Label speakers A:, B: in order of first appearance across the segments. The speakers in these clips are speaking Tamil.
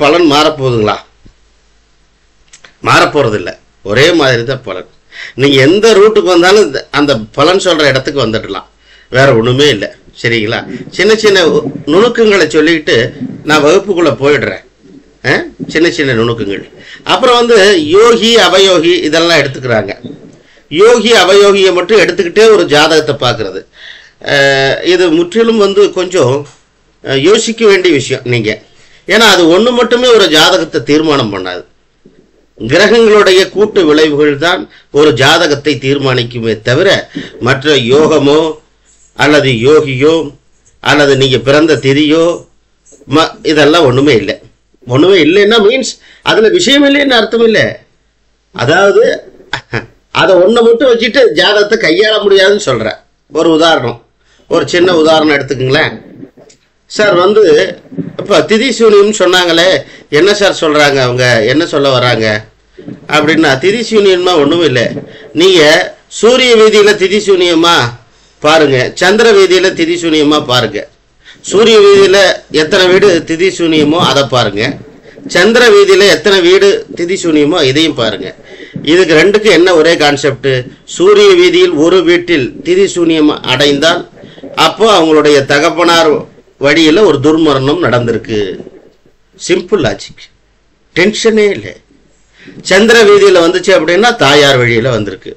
A: பலன் மாறப்போகுதுங்களா? மாறப்போறதில்லை. ஒரே மாதிரி தான் பலன். நீங்கள் எந்த ரூட்டுக்கு வந்தாலும் அந்த பலன் சொல்கிற இடத்துக்கு வந்துடலாம். வேற ஒன்றுமே இல்லை. சரிங்களா? சின்ன சின்ன நுணுக்கங்களை சொல்லிக்கிட்டு நான் வகுப்புக்குள்ளே போயிடுறேன். சின்ன சின்ன நுணுக்கங்கள். அப்புறம் யோகி அவயோகி இதெல்லாம் எடுத்துக்கிறாங்க. யோகி அவயோகியை மட்டும் எடுத்துக்கிட்டே ஒரு ஜாதகத்தை பார்க்குறது, இது முற்றிலும் கொஞ்சம் யோசிக்க வேண்டிய விஷயம் நீங்கள். ஏன்னா அது ஒன்று மட்டுமே ஒரு ஜாதகத்தை தீர்மானம் பண்ணாது. கிரகங்களுடைய கூட்டு விளைவுகள் தான் ஒரு ஜாதகத்தை தீர்மானிக்குமே தவிர மற்ற யோகமோ அல்லது யோகியோ அல்லது நீங்கள் பிறந்த திதியோ இதெல்லாம் ஒன்றுமே இல்லை. ஒன்றுமே இல்லைன்னா மீன்ஸ் அதில் விஷயம் இல்லைன்னு அர்த்தம் இல்லை. அதாவது அதை ஒன்றை மட்டும் வச்சுட்டு ஜாதகத்தை கையாள முடியாதுன்னு சொல்கிறேன். ஒரு உதாரணம், ஒரு சின்ன உதாரணம் எடுத்துக்கங்களேன். சார் இப்போ திதி சூனியம்னு சொன்னாங்களே, என்ன சார் சொல்கிறாங்க, அவங்க என்ன சொல்ல வராங்க அப்படின்னா, திதி சூனியமா ஒன்றும் இல்லை. நீங்கள் சூரிய வீதியில் திதி சூனியமா பாருங்க, சந்திர வீதியில் திதி சூனியமா பாருங்க. சூரிய வீதியில் எத்தனை வீடு திதி சூனியமோ அதை பாருங்க, சந்திர வீதியில் எத்தனை வீடு திதி சூனியமோ இதையும் பாருங்க. இதுக்கு ரெண்டுக்கு என்ன ஒரே கான்செப்ட்? சூரிய வீதியில் ஒரு வீட்டில் திதி சூனியம் அடைந்தால் அப்போ அவங்களுடைய தகப்பனார் வழியில் ஒரு துர்மரணம் நடந்திருக்கு. சிம்பிள் லாஜிக், டென்ஷனே இல்லை. சந்திர வீதியில் வந்துச்சு அப்படின்னா தாயார் வழியில் வந்திருக்கு.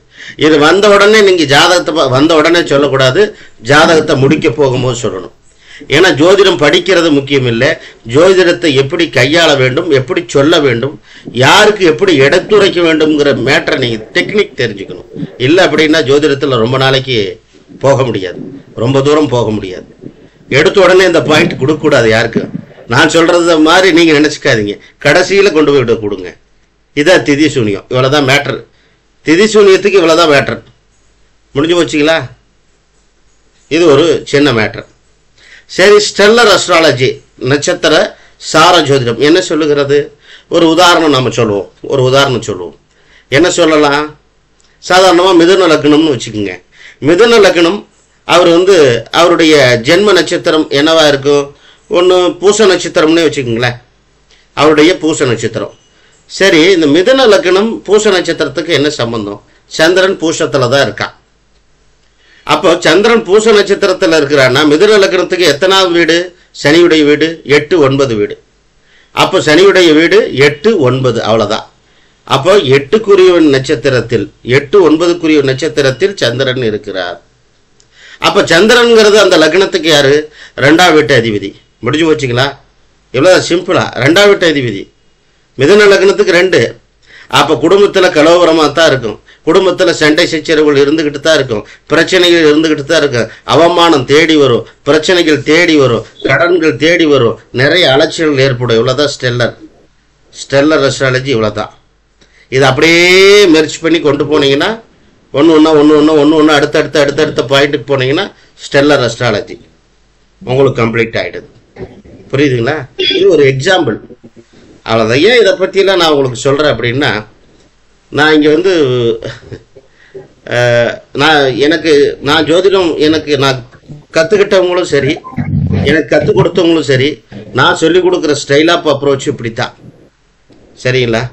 A: இது வந்த உடனே நீங்கள் ஜாதகத்தை வந்த உடனே சொல்லக்கூடாது, ஜாதகத்தை முடிக்க போகும்போது சொல்லணும். ஏன்னா ஜோதிடம் படிக்கிறது முக்கியம் இல்லை, ஜோதிடத்தை எப்படி கையாள வேண்டும், எப்படி சொல்ல வேண்டும், யாருக்கு எப்படி எடுத்துரைக்க வேண்டும்ங்கிற மேட்டரை நீங்கள் டெக்னிக் தெரிஞ்சுக்கணும். இல்லை அப்படின்னா ஜோதிடத்தில் ரொம்ப நாளைக்கு போக முடியாது, ரொம்ப தூரம் போக முடியாது. எடுத்த உடனே இந்த பாயிண்ட் கொடுக்கக்கூடாது யாருக்கு. நான் சொல்கிறது மாதிரி நீங்கள் நினச்சிக்காதீங்க, கடைசியில் கொண்டு போய் கொடுங்க. இதான் திதி சூனியம், இவ்வளோதான் மேட்ரு. திதி சூனியத்துக்கு இவ்வளோதான் மேட்ரு. முடிஞ்சு போச்சுங்களா? இது ஒரு சின்ன மேட்ரு. சரி, ஸ்டெல்லர் அஸ்ட்ராலஜி, நட்சத்திர சார ஜோதிடம் என்ன சொல்லுகிறது? ஒரு உதாரணம் நாம் சொல்லுவோம். ஒரு உதாரணம் சொல்லுவோம். என்ன சொல்லலாம்? சாதாரணமாக மிதுன லக்னம்னு வச்சுக்கோங்க. மிதுன லக்னம் அவர் அவருடைய ஜென்ம நட்சத்திரம் என்னவா இருக்கும்? ஒன்று பூச நட்சத்திரம்னே வச்சுக்கோங்களேன், அவருடைய பூச நட்சத்திரம். சரி, இந்த மிதுன லக்னம் பூச நட்சத்திரத்துக்கு என்ன சம்பந்தம்? சந்திரன் பூசத்தில் தான் இருக்கான். அப்போ சந்திரன் பூச நட்சத்திரத்தில் இருக்கிறான்னா மிதுன லக்னத்துக்கு எத்தனாவது வீடு? சனியுடைய வீடு 8, 9 வீடு. அப்போ சனியுடைய வீடு 8, 9 அவ்வளோதான். அப்போ 8க்குரிய நட்சத்திரத்தில் 8, 9க்குரிய நட்சத்திரத்தில் சந்திரன் இருக்கிறார். அப்போ சந்திரன்கிறது அந்த லக்னத்துக்கு யாரு? 2ஆம் வீட்டு அதிபதி. முடிஞ்சு போச்சுங்களா? இவ்வளோ சிம்பிளா. 2ஆம் வீட்டு அதிபதி மிதுன லக்னத்துக்கு 2. அப்போ குடும்பத்தில் கலவரமாக தான் இருக்கும், குடும்பத்தில் சண்டை சச்சரவுகள் இருந்துக்கிட்டு தான் இருக்கும், பிரச்சனைகள் இருந்துக்கிட்டு தான் இருக்கும், அவமானம் தேடி வரும், பிரச்சனைகள் தேடி வரும், கடன்கள் தேடி வரும், நிறைய அலைச்சல்கள் ஏற்படும். இவ்வளோதான் ஸ்டெல்லர் அஸ்ட்ராலஜி. இவ்வளோதான். இது அப்படியே மெர்ச் பண்ணி கொண்டு போனீங்கன்னா ஒன்று அடுத்தடுத்த பாயிண்ட்டுக்கு போனீங்கன்னா ஸ்டெல்லர் அஸ்ட்ராலஜி உங்களுக்கு கம்ப்ளீட் ஆகிடுது. புரியுதுங்களா? இது ஒரு எக்ஸாம்பிள், அவ்வளோதான். ஏன் இதை பற்றிலாம் நான் உங்களுக்கு சொல்கிறேன் அப்படின்னா, நான் இங்கே நான் ஜோதிடம் நான் கற்றுக்கிட்டவங்களும் சரி, எனக்கு கற்றுக் கொடுத்தவங்களும் சரி, நான் சொல்லிக் கொடுக்குற ஸ்டைல் ஆஃப் அப்ரோச் இப்படித்தான். சரிங்களா?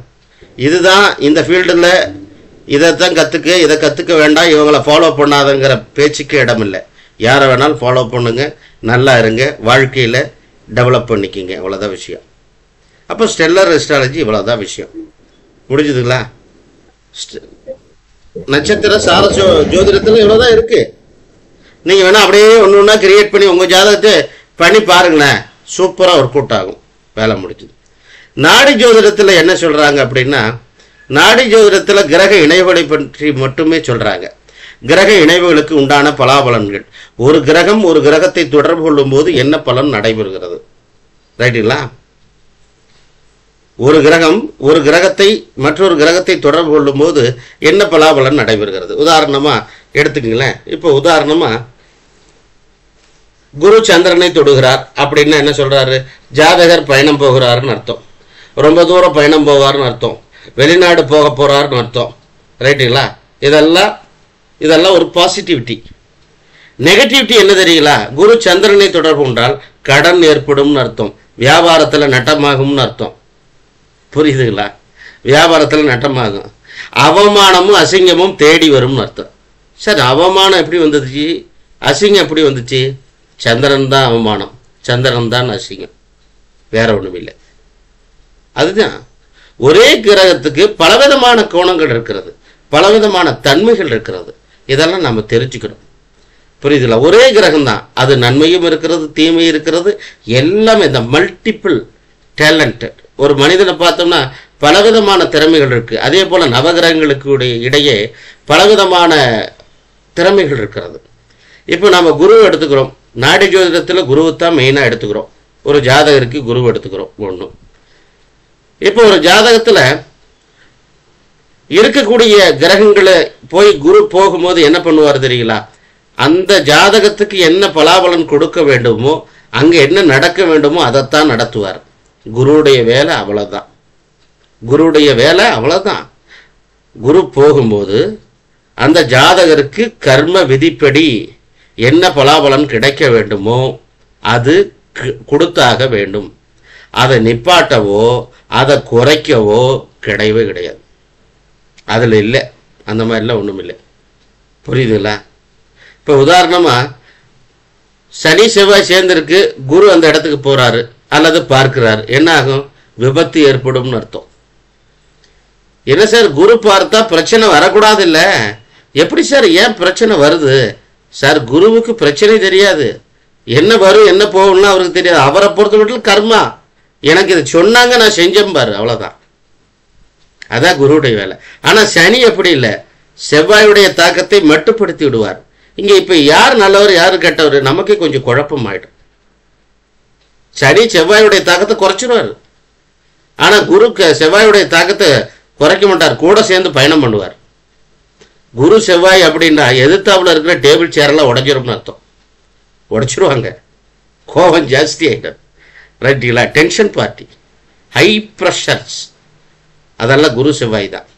A: இதுதான் இந்த ஃபீல்டில் இதைத்தான் இதை கற்றுக்க வேண்டாம், இவங்களை ஃபாலோ பண்ணாதங்கிற பேச்சுக்கு இடம் இல்லை. யாரை வேணாலும் ஃபாலோ பண்ணுங்க, நல்லா இருங்க, வாழ்க்கையில் டெவலப் பண்ணிக்கிங்க, இவ்வளோதான் விஷயம். அப்போ ஸ்டெல்லர் அஸ்ட்ராலஜி இவ்வளோதான் விஷயம். முடிஞ்சுதுங்களா? நட்சத்திர சார ஜோதிடத்தில் இவ்வளோதான் இருக்குது. நீங்கள் வேணால் அப்படியே ஒன்று ஒன்றா கிரியேட் பண்ணி உங்கள் ஜாதகத்தை பண்ணி பாருங்களேன், சூப்பராக ஒர்க் அவுட் ஆகும். வேலை முடிஞ்சுது. நாடி ஜோதிடத்தில் என்ன சொல்கிறாங்க அப்படின்னா, நாடி ஜோதிடத்தில் கிரக இணைவுகளை பற்றி மட்டுமே சொல்கிறாங்க. கிரக இணைவுகளுக்கு உண்டான பலாபலன்கள், ஒரு கிரகம் ஒரு கிரகத்தை தொடர்பு கொள்ளும் போது என்ன பலன் நடைபெறுகிறது. ரைட்டுங்களா? ஒரு கிரகம் ஒரு கிரகத்தை மற்றொரு கிரகத்தை தொடர்பு கொள்ளும் போது என்ன பலாபலன் நடைபெறுகிறது. உதாரணமாக எடுத்துக்கங்களேன். இப்போ உதாரணமாக குரு சந்திரனை தொடுகிறார் அப்படின்னா என்ன சொல்கிறாரு? ஜாதகர் பயணம் போகிறாருன்னு அர்த்தம், ரொம்ப தூரம் பயணம் போவார்னு அர்த்தம், வெளிநாடு போக போகிறாருன்னு அர்த்தம். ரைட்டுங்களா? இதெல்லாம் ஒரு பாசிட்டிவிட்டி. நெகட்டிவிட்டி என்ன தெரியுங்களா? குரு சந்திரனை தொடர்பு கொண்டால் கடன் ஏற்படும்னு அர்த்தம், வியாபாரத்தில் நட்டமாகும்னு அர்த்தம். புரியுதுங்களா? வியாபாரத்தில் நட்டமாகும். அவமானமும் அசிங்கமும் தேடி வரும்னு அர்த்தம். சார் அவமானம் எப்படி வந்துச்சு, அசிங்கம் எப்படி வந்துச்சு? சந்திரன் தான் அவமானம், சந்திரன் தான் அசிங்கம், வேற ஒன்றும் இல்லை. அதுதான் ஒரே கிரகத்துக்கு பலவிதமான கோணங்கள் இருக்கிறது, பலவிதமான தன்மைகள் இருக்கிறது. இதெல்லாம் நம்ம தெரிஞ்சுக்கணும். புரியுதுல? ஒரே கிரகம் தான், அது நன்மையும் இருக்கிறது தீமையும் இருக்கிறது, எல்லாமே. இந்த மல்டிபிள் டேலண்டட் ஒரு மனிதனை பார்த்தோம்னா பலவிதமான திறமைகள் இருக்கு. அதே போல நவகிரகங்களுக்கு இடையே பலவிதமான திறமைகள் இருக்கிறது. இப்போ நம்ம குருவை எடுத்துக்கிறோம். நாடி ஜோதிடத்தில் குருவைத்தான் மெயினாக எடுத்துக்கிறோம். ஒரு ஜாதகருக்கு குரு எடுத்துக்கிறோம். ஒன்று, இப்போ ஒரு ஜாதகத்தில் இருக்கக்கூடிய கிரகங்களை போய் குரு போகும்போது என்ன பண்ணுவார் தெரியுங்களா? அந்த ஜாதகத்துக்கு என்ன பலாபலன் கொடுக்க வேண்டுமோ, அங்கே என்ன நடக்க வேண்டுமோ அதைத்தான் நடத்துவார். குருவுடைய வேலை அவ்வளோதான். குருவுடைய வேலை அவ்வளோதான். குரு போகும்போது அந்த ஜாதகருக்கு கர்ம விதிப்படி என்ன பலாபலன் கிடைக்க வேண்டுமோ அது கொடுத்தாக வேண்டும். அதை நிப்பாட்டவோ அதை குறைக்கவோ கிடையவே கிடையாது. அதில் இல்லை, அந்த மாதிரிலாம் ஒன்றும் இல்லை. புரியுதுங்களா? இப்போ உதாரணமாக சனி செவ்வாய் சேர்ந்திருக்கு, குரு அந்த இடத்துக்கு போகிறாரு அல்லது பார்க்கிறாரு, என்ன ஆகும்? விபத்து ஏற்படும்னு அர்த்தம். என்ன சார், குரு பார்த்தா பிரச்சனை வரக்கூடாது இல்லை? எப்படி சார், ஏன் பிரச்சனை வருது? சார், குருவுக்கு பிரச்சனை தெரியாது, என்ன வரும் என்ன போகும்னா அவருக்கு தெரியாது. அவரை பொறுத்த மட்டும் கர்மா, எனக்கு இதை சொன்னாங்க நான் செஞ்சேன் பாரு, அவ்வளோதான். அதான் குருவுடைய வேலை. ஆனால் சனி அப்படி இல்லை, செவ்வாயுடைய தாக்கத்தை மட்டுப்படுத்தி விடுவார். இங்கே இப்போ யார் நல்லவர் யார் கெட்டவர் நமக்கே கொஞ்சம் குழப்பம் ஆயிடும். சனி செவ்வாயுடைய தாக்கத்தை குறைச்சிடுவார், ஆனால் குரு செவ்வாயுடைய தாக்கத்தை குறைக்க மாட்டார், கூட சேர்ந்து பயணம் பண்ணுவார். குரு செவ்வாய் அப்படின்னா எதிர்த்தாப்புல இருக்கிற டேபிள் சேரெல்லாம் உடஞ்சிரும்னு அர்த்தம். உடைச்சிருவாங்க, கோபம் ஜாஸ்தி ஆகிடும். ரைட்டுங்களா? டென்ஷன் பார்ட்டி, ஹை ப்ரெஷர்ஸ், அதெல்லாம் குரு செவ்வாய் தான்.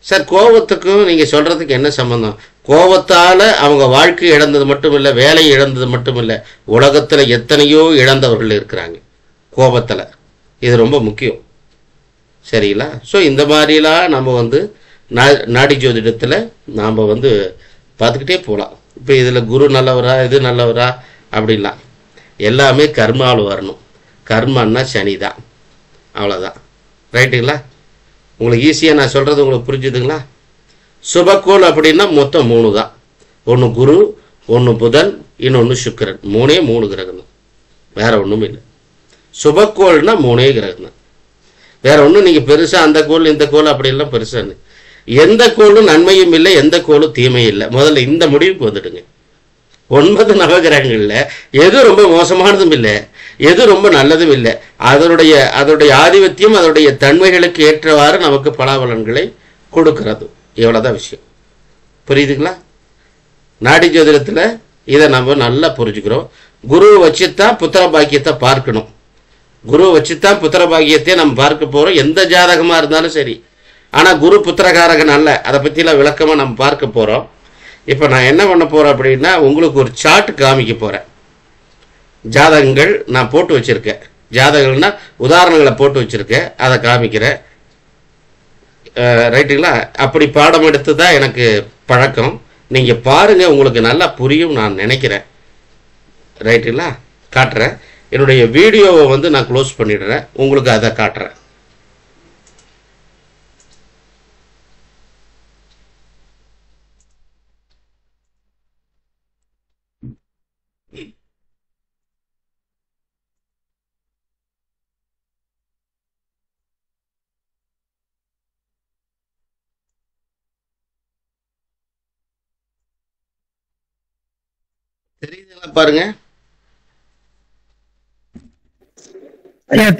A: சார், கோபத்துக்கும் நீங்கள் சொல்கிறதுக்கு என்ன சம்பந்தம்? கோபத்தால் அவங்க வாழ்க்கை இழந்தது மட்டும் இல்லை, வேலை இழந்தது மட்டும் இல்லை, உலகத்தில் எத்தனையோ இழந்தவர்கள் இருக்கிறாங்க கோபத்தில். இது ரொம்ப முக்கியம். சரிங்களா? ஸோ இந்த மாதிரிலாம் நம்ம நாடி ஜோதிடத்தில் நாம் பார்த்துக்கிட்டே போகலாம். இப்போ இதில் குரு நல்லவரா இது நல்லவரா அப்படின்லாம் எல்லாமே கர்மாவில் வரணும். கர்மான்னா சனி தான், அவ்வளோதான். ரைட்டுங்களா? உங்களுக்கு ஈஸியாக நான் சொல்கிறது உங்களுக்கு புரிஞ்சுதுங்களா? சுபக்கோள் அப்படின்னா மொத்தம் 3 தான். ஒன்று குரு, ஒன்று புதன், இன்னொன்று சுக்கிரன். 3 கிரகம் தான், வேற ஒன்றும் இல்லை. சுபக்கோள்னா 3 கிரகம் தான், வேற ஒன்றும் நீங்கள் பெருசாக அந்த கோள் இந்த கோள் அப்படிலாம் பெருசாக எந்த கோளும் நன்மையும் இல்லை, எந்த கோளும் தீமையும் இல்லை. முதல்ல இந்த முடிவுக்கு வந்துடுங்க. 9 நவகிரகங்கள்ல எது ரொம்ப மோசமானதும் இல்லை, எது ரொம்ப நல்லதும் இல்லை. அதனுடைய ஆதிபத்தியம் அதனுடைய தன்மைகளுக்கு ஏற்றவாறு நமக்கு பலாபலன்களை கொடுக்கிறது. இவ்வளோதான் விஷயம். புரியுதுங்களா? நாடி ஜோதிடத்தில் இதை நம்ம நல்லா புரிஞ்சுக்கிறோம். குருவை வச்சுத்தான் புத்திர பாக்கியத்தை பார்க்கணும். குருவை வச்சுத்தான் புத்திர பாக்கியத்தை நம்ம பார்க்க போகிறோம், எந்த ஜாதகமாக இருந்தாலும் சரி. ஆனால் குரு புத்திரகாரகன் அல்ல, அதை பற்றிலாம் விளக்கமாக நம்ம பார்க்க போகிறோம். இப்போ நான் என்ன பண்ண போகிறேன் அப்படின்னா, உங்களுக்கு ஒரு சார்ட் காமிக்க போகிறேன். ஜாதகங்கள் நான் போட்டு வச்சுருக்கேன், ஜாதகங்கள்னா உதாரணங்களை போட்டு வச்சுருக்கேன், அதை காமிக்கிறேன். ரைட்டுங்களா? அப்படி பாடம் எடுத்து தான் எனக்கு பழக்கம். நீங்கள் பாருங்கள், உங்களுக்கு நல்லா புரியும் நான் நினைக்கிறேன். ரைட்டுங்களா? காட்டுறேன். என்னுடைய வீடியோவை நான் க்ளோஸ் பண்ணிடுறேன், உங்களுக்கு அதை காட்டுறேன். தெரியுதுங்களா? பாருங்க.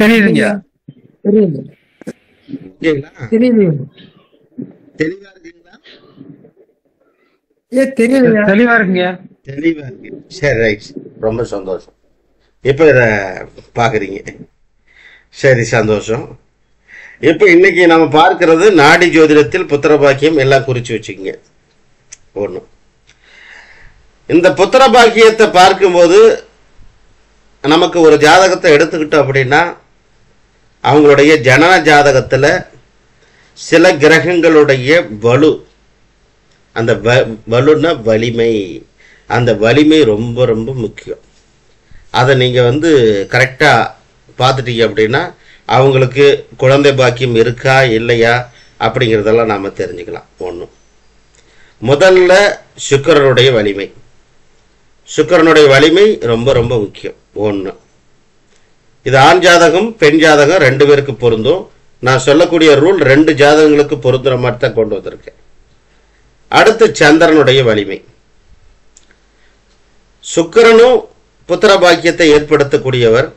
B: தெரியுதுங்க.
A: தெரியுது. தெளிவா இருக்குங்களா?
B: தெளிவா இருக்குங்க.
A: தெளிவா இருக்கு. சரி, ரைட், ரொம்ப சந்தோஷம். இப்போ இதை பார்க்குறீங்க, சரி, சந்தோஷம். இப்போ இன்னைக்கு நம்ம பார்க்கிறது நாடி ஜோதிடத்தில் புத்திர பாக்கியம். எல்லாம் குறித்து வச்சுக்கோங்க. ஒன்று, இந்த புத்திர பாக்கியத்தை பார்க்கும்போது நமக்கு ஒரு ஜாதகத்தை எடுத்துக்கிட்டோம் அப்படின்னா அவங்களுடைய ஜனன ஜாதகத்தில் சில கிரகங்களுடைய வலு, அந்த வலுன்னா வலிமை, அந்த வலிமை ரொம்ப ரொம்ப முக்கியம். அதை நீங்கள் கரெக்டாக பார்த்துட்டீங்க அப்படின்னா அவங்களுக்கு குழந்தை பாக்கியம் இருக்கா இல்லையா அப்படிங்கிறதெல்லாம் நாம் தெரிஞ்சுக்கலாம். ஒன்று, முதல்ல சுக்கிரனுடைய வலிமை. சுக்கிரனுடைய வலிமை ரொம்ப ரொம்ப முக்கியம். ஒன்று, இது ஆண் ஜாதகம் பெண் ஜாதகம் ரெண்டு பேருக்கு பொருந்தும். நான் சொல்லக்கூடிய ரூல் ரெண்டு ஜாதகங்களுக்கு பொருந்துற மாதிரி தான் கொண்டு வந்திருக்கேன். அடுத்து சந்திரனுடைய வலிமை. சுக்கிரனும் புத்திர பாக்கியத்தை ஏற்படுத்தக்கூடியவர்,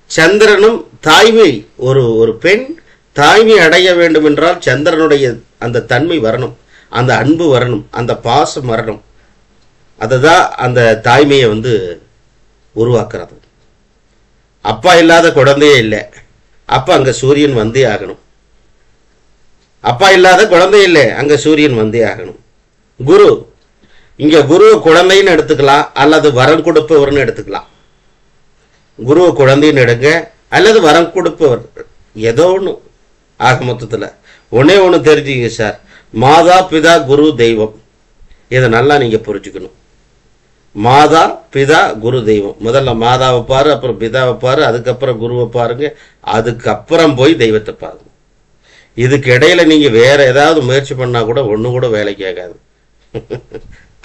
A: சந்திரனும் தாய்மை. ஒரு பெண் தாய்மை அடைய வேண்டும் என்றால் சந்திரனுடைய அந்த தன்மை வரணும், அந்த அன்பு வரணும், அந்த பாசம் வரணும். அதுதான் அந்த தாய்மையை உருவாக்குறது. அப்பா இல்லாத குழந்தையே இல்லை, அப்ப அங்க சூரியன் வந்தே ஆகணும். அப்பா இல்லாத குழந்தை இல்லை, அங்க சூரியன் வந்தே ஆகணும். குரு, இங்க குருவை குழந்தைன்னு எடுத்துக்கலாம் அல்லது வரம் கொடுப்பவர்னு எடுத்துக்கலாம். குருவை குழந்தைன்னு எடுங்க அல்லது வரம் கொடுப்பவர், ஏதோ ஒன்று. ஆக மொத்தத்தில் ஒன்னே ஒன்று தெரிஞ்சுங்க சார், மாதா பிதா குரு தெய்வம். இதை நல்லா நீங்க புரிஞ்சுக்கணும். மாதா பிதா குரு தெய்வம். முதல்ல மாதாவை பாரு, அப்புறம் பிதாவை பாரு, அதுக்கப்புறம் குருவை பாருங்க, அதுக்கப்புறம் போய் தெய்வத்தை பாருங்க. இதுக்கு இடையில நீங்க வேற ஏதாவது முயற்சி பண்ணா கூட ஒண்ணு கூட வேலைக்கு ஆகாது.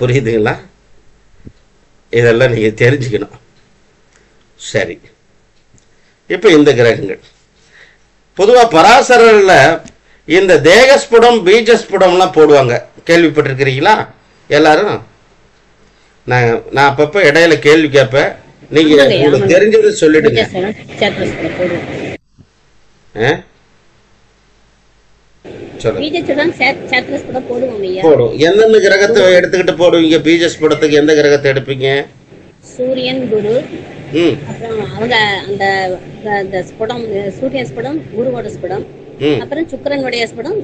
A: புரியுதுங்களா? இதெல்லாம் நீங்க தெரிஞ்சுக்கணும். சரி, இப்ப இந்த கிரகங்கள் பொதுவா பராசரர்ல இந்த தேகஸ்புடம் பீஜஸ்புடம்லாம் போடுவாங்க, கேள்விப்பட்டிருக்கிறீங்களா எல்லாரும்? நான் அப்பப்ப இடையில கேள்வி கேட்பேன், நீங்க உங்களுக்கு தெரிஞ்சது சொல்லிடுங்க. போடும். எந்தெந்த கிரகத்தை எடுத்துக்கிட்டு போடுவீங்க? பீஜஸ்புடத்துக்கு எந்த கிரகத்தை எடுப்பீங்க?
B: சூரியன், குரு, அப்புறம் அவங்க அந்த ஸ்புடம், சூரியன் ஸ்புடம், குருவோட ஸ்புடம், அப்புறம் சுக்கிரனுடைய ஸ்புடம்,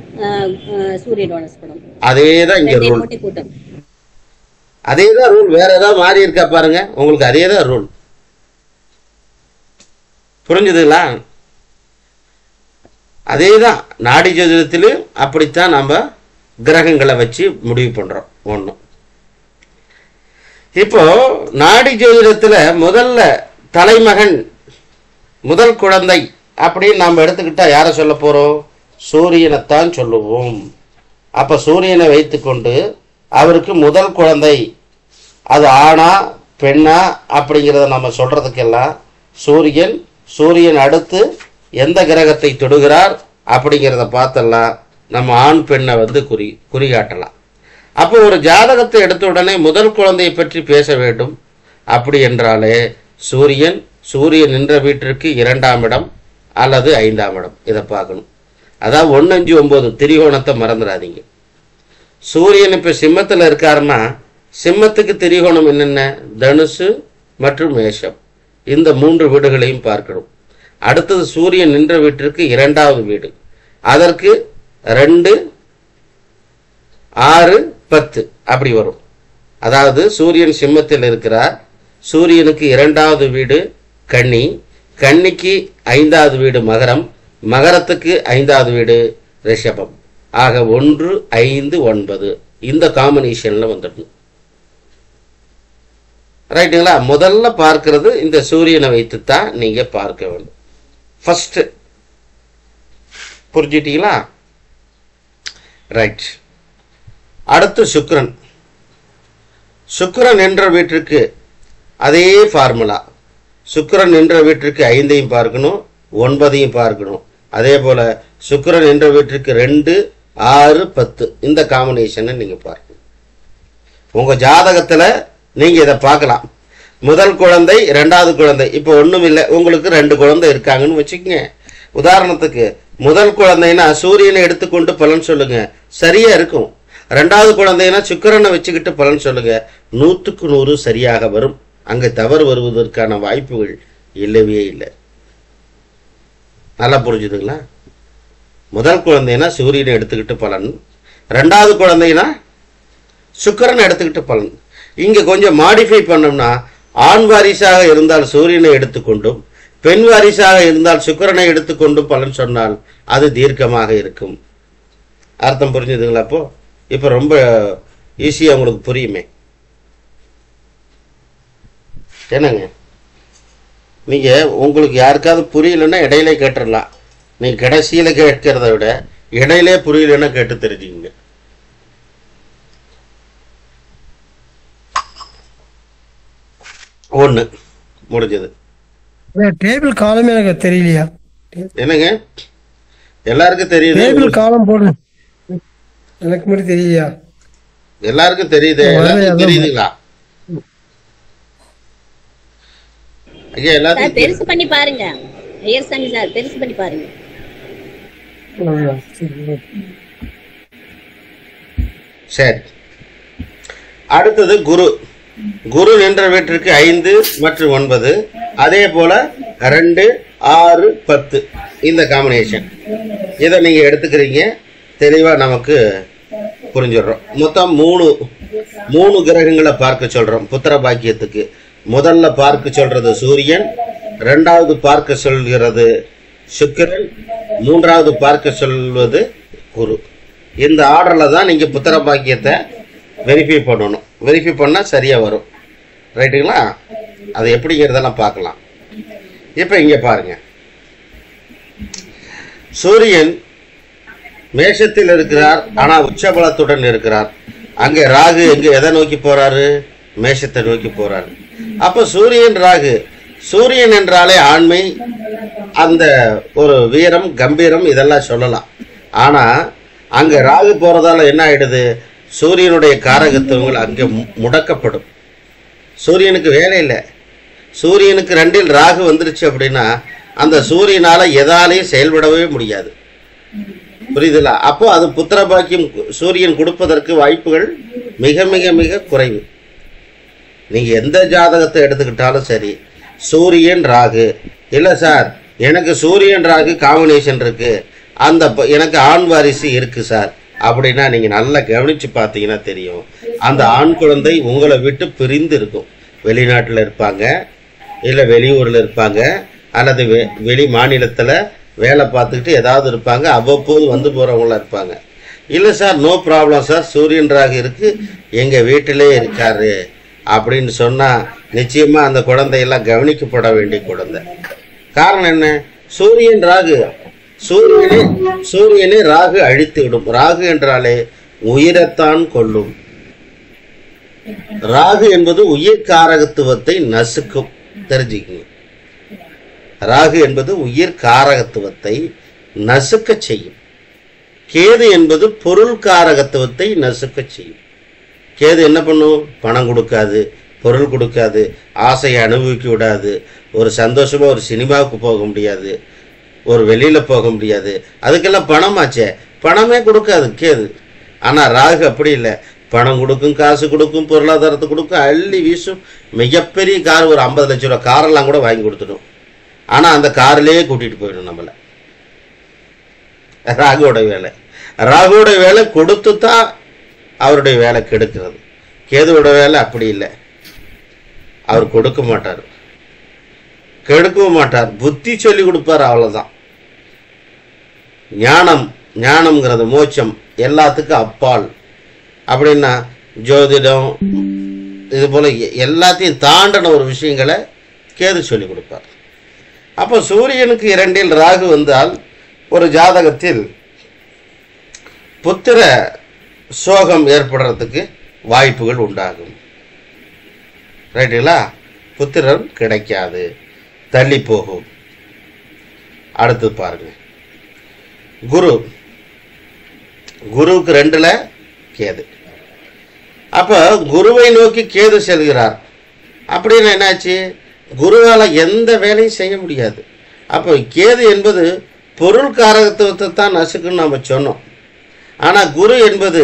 B: சூரியனோட ஸ்புடம்.
A: அதேதான் இங்க ரூல், அதேதான் ரூல். வேற ஏதாவது மாறி இருக்கா பாருங்க, உங்களுக்கு அதேதான் ரூல். புரிஞ்சுதுங்களா? அதேதான் நாடி ஜோதிடத்திலும் அப்படித்தான் நம்ம கிரகங்களை வச்சு முடிவு பண்றோம். ஒண்ணு, இப்போ நாடி ஜோதிடத்துல முதல்ல தலைமகன், முதல் குழந்தை அப்படின்னு நாம எடுத்துக்கிட்டா யார சொல்ல போறோம்? சூரியனைத்தான் சொல்லுவோம். அப்ப சூரியனை வைத்துக்கொண்டு அவருக்கு முதல் குழந்தை அது ஆணா பெண்ணா அப்படிங்கிறத நம்ம சொல்றதுக்கெல்லாம் சூரியன், சூரியன் அடுத்து எந்த கிரகத்தை தொடுகிறார் அப்படிங்கிறத பார்த்தெல்லாம் நம்ம ஆண் பெண்ணை குறிகாட்டலாம். அப்போ ஒரு ஜாதகத்தை எடுத்த உடனே முதல் குழந்தையை பற்றி பேச வேண்டும். அப்படி என்றாலே சூரியன், சூரியன் நின்ற வீட்டிற்கு 2ஆம் இடம் அல்லது 5ஆம் இடம், இதை பார்க்கணும். அதாவது 1, 5, 9 திரிகோணத்தை மறந்துடாதீங்க. சூரியன் இப்ப சிம்மத்துல இருக்காருன்னா சிம்மத்துக்கு திரிகோணம் என்னென்ன? தனுசு மற்றும் மேஷம். இந்த 3 வீடுகளையும் பார்க்கணும். அடுத்தது சூரியன் நின்ற வீட்டிற்கு 2வது வீடு, அதற்கு 2, 6, 10 அப்படி வரும். அதாவது சூரியன் சிம்மத்தில் இருக்கிறார், சூரியனுக்கு 2வது வீடு கன்னி, கன்னிக்கு 5வது வீடு மகரம், மகரத்துக்கு 5வது வீடு ரிஷபம். ஆக 1, 5, 9 இந்த காம்பினேஷன்ல வந்துடணும். ரைட்டுங்களா? முதல்ல பார்க்கிறது இந்த சூரியனை வைத்துத்தான் நீங்க பார்க்க வேண்டும். ஃபர்ஸ்ட் புரிஞ்சிட்டீங்களா? ரைட். அடுத்து சுக்கிரன். சுக்கிரன் என்ற வீட்டிற்கு அதே ஃபார்முலா. சுக்கிரன் என்ற வீட்டிற்கு 5ஐயும் பார்க்கணும், 9ஐயும் பார்க்கணும். அதே போல சுக்கிரன் என்ற வீட்டிற்கு 2, 6, 10 இந்த காம்பினேஷனை நீங்க பார்க்கணும். உங்க ஜாதகத்துல நீங்க இதை பார்க்கலாம். முதல் குழந்தை, 2வது குழந்தை. இப்போ ஒண்ணும் இல்லை, உங்களுக்கு 2 குழந்தை இருக்காங்கன்னு வச்சுக்கோங்க. உதாரணத்துக்கு முதல் குழந்தைன்னா சூரியனை எடுத்துக்கொண்டு பலன் சொல்லுங்க, சரியா இருக்கும். 2வது குழந்தைன்னா சுக்கிரனை வச்சுக்கிட்டு பலன் சொல்லுங்க, 100க்கு 100 சரியாக வரும். அங்க தவறு வருவதற்கான வாய்ப்புகள் இல்லவே இல்லை. நல்லா புரிஞ்சுதுங்களா? முதல் குழந்தைனா சூரியனை எடுத்துக்கிட்டு பலன், 2வது குழந்தைனா சுக்கிரனை எடுத்துக்கிட்டு பலன். இங்க கொஞ்சம் மாடிஃபை பண்ணோம்னா ஆண் வாரிசாக இருந்தால் சூரியனை எடுத்துக்கொண்டும் பெண் வாரிசாக இருந்தால் சுக்கிரனை எடுத்துக்கொண்டும் பலன் சொன்னால் அது தீர்க்கமாக இருக்கும். அர்த்தம் புரிஞ்சுதுங்களா? அப்போ இப்ப ரொம்ப ஈஸியா உங்களுக்கு புரியுமே. என்னங்க, நீங்க உங்களுக்கு யாருக்காவது புரியலன்னா இடையிலே கேட்டுடலாம். நீங்க கடைசியில கேட்கிறத விட இடையிலே புரியலன்னா கேட்டு தெரிஞ்சுங்க. ஒண்ணு முடிஞ்சது.
C: டேபிள் காலம் எனக்கு தெரியலையா?
A: என்னங்க, எல்லாருக்கும் தெரியுது.
C: டேபிள் காலம் போடு, எனக்கு மட்டும் தெரியலையா?
A: எல்லாருக்கும் தெரியுது. எல்லாருக்கும் தெரியுதுங்களா? ஐயா எல்லாத்தையும்
B: பெருசு பண்ணி பாருங்க. ஐயர்சாமி சார் பெருசு பண்ணி பாருங்க.
A: சரி, அடுத்தது குரு. குரு நின்ற வீட்டிற்கு 5 மற்றும் 9, அதே போல 2, 6, 10 இந்த காம்பினேஷன். இதை நீங்க எடுத்துக்கிறீங்க, தெளிவா நமக்கு புரிஞ்சிடுறோம். மொத்தம் மூணு கிரகங்களை பார்க்க சொல்றோம் புத்திர பாக்கியத்துக்கு. முதல்ல பார்க்க சொல்றது சூரியன், இரண்டாவது பார்க்க சொல்கிறது சுக்கிரன், மூன்றாவது பார்க்க சொல்வது குரு. இந்த ஆர்டர்ல தான் நீங்க புத்திர பாக்கியத்தை வெரிஃபை பண்ணணும். வெரிஃபை பண்ணா சரியா வரும். ரைட்டுங்களா? அது எப்படிங்கிறதெல்லாம் பார்க்கலாம். இப்ப இங்க பாருங்க, சூரியன் மேஷத்தில் இருக்கிறார், ஆனா உச்சபலத்துடன் இருக்கிறார். அங்க ராகு எதை நோக்கி போறாரு? மேஷத்தை நோக்கி போறாரு. அப்ப சூரியன் ராகு, சூரியன் என்றாலே ஆண்மை, அந்த ஒரு வீரம் கம்பீரம் இதெல்லாம் சொல்லலாம். ஆனா அங்க ராகு போறதால என்ன ஆயிடுது? சூரியனுடைய காரகத்துவங்கள் அங்கே முடக்கப்படும். சூரியனுக்கு வேலை இல்லை. சூரியனுக்கு 2ல் ராகு வந்துருச்சு அப்படின்னா அந்த சூரியனால எதாலையும் செயல்படவே முடியாது. புரியுதுல? அப்போ அது புத்திர பாக்கியம் சூரியன் கொடுப்பதற்கு வாய்ப்புகள் மிக மிக மிக குறைவு. நீங்க எந்த ஜாதகத்தை எடுத்துக்கிட்டாலும் சரி, சூரியன் ராகு இல்லை சார், எனக்கு சூரியன் ராகு காம்பினேஷன் இருக்கு, அந்த எனக்கு ஆண் வாரிசு இருக்கு சார் அப்படின்னா நீங்க நல்லா கவனிச்சு பார்த்தீங்கன்னா தெரியும், அந்த ஆண் குழந்தை உங்களை விட்டு பிரிந்து இருக்கும். வெளிநாட்டில் இருப்பாங்க, இல்லை வெளியூரில் இருப்பாங்க, அல்லது வெளி மாநிலத்தில் வேலை பார்த்துக்கிட்டு ஏதாவது இருப்பாங்க, அவ்வப்போது வந்து போறவங்களா இருப்பாங்க. இல்லை சார், நோ ப்ராப்ளம் சார், சூரியன் ராகு இருக்கு, எங்க வீட்டிலே இருக்காரு அப்படின்னு சொன்னா நிச்சயமா அந்த குழந்தையெல்லாம் கவனிக்கப்பட வேண்டிய குழந்தை. காரணம் என்ன? சூரியன் ராகு, சூரியனை ராகு அழித்து விடும். ராகு என்றாலே உயிரைத்தான் கொள்ளும். ராகு என்பது உயிர் காரகத்துவத்தை நசுக்கும், தெரிஞ்சுக்கங்க. ராகு என்பது உயிர் காரகத்துவத்தை நசுக்க செய்யும். கேது என்பது பொருள் காரகத்துவத்தை நசுக்க செய்யும். கேது என்ன பண்ணும்? பணம் கொடுக்காது, பொருள் கொடுக்காது, ஆசையை அனுபவிக்க விடாது, ஒரு சந்தோஷமா ஒரு சினிமாவுக்கு போக முடியாது, ஒரு வெளியில போக முடியாது, அதுக்கெல்லாம் பணமாச்சே, பணமே கொடுக்காது கேது. ஆனா ராகு அப்படி இல்லை, பணம் கொடுக்கும், காசு கொடுக்கும், பொருளாதாரத்தை கொடுக்கும், அள்ளி வீசும். மிகப்பெரிய கார், ஒரு 50 லட்சம் ரூபாய் காரெல்லாம் கூட வாங்கி கொடுத்துடும். ஆனா அந்த காரிலேயே கூட்டிட்டு போயிடும் நம்மள. ராகுவோட வேலை. ராகுவோட வேலை கொடுத்து தான் அவருடைய வேலை கெடுக்கிறது. கேதுவோட வேலை அப்படி இல்லை, அவர் கொடுக்க மாட்டார், கெடுக்கவும் மாட்டார், புத்தி சொல்லி கொடுப்பார், அவ்வளவுதான். ஞானம்ங்கிறது மோட்சம், எல்லாத்துக்கும் அப்பால். அப்படின்னா ஜோதிடம் இது போல எல்லாத்தையும் தாண்டின ஒரு விஷயங்களை கேது சொல்லி கொடுப்பார். அப்போ சூரியனுக்கு 2ல் ராகு வந்தால் ஒரு ஜாதகத்தில் புத்திர சோகம் ஏற்படுறதுக்கு வாய்ப்புகள் உண்டாகும். ரைட்டுங்களா? புத்திரன் கிடைக்காது, தள்ளி போகும். அடுத்து பாருங்க, குருவுக்கு 2ல் கேது. அப்ப குருவை நோக்கி கேது செல்கிறார். அப்படின்னு என்னாச்சு? குருவால எந்த வேலையும் செய்ய முடியாது. அப்போ கேது என்பது பொருள் காரகத்துவத்தை தான் நசுக்குன்னு நம்ம சொன்னோம். ஆனா குரு என்பது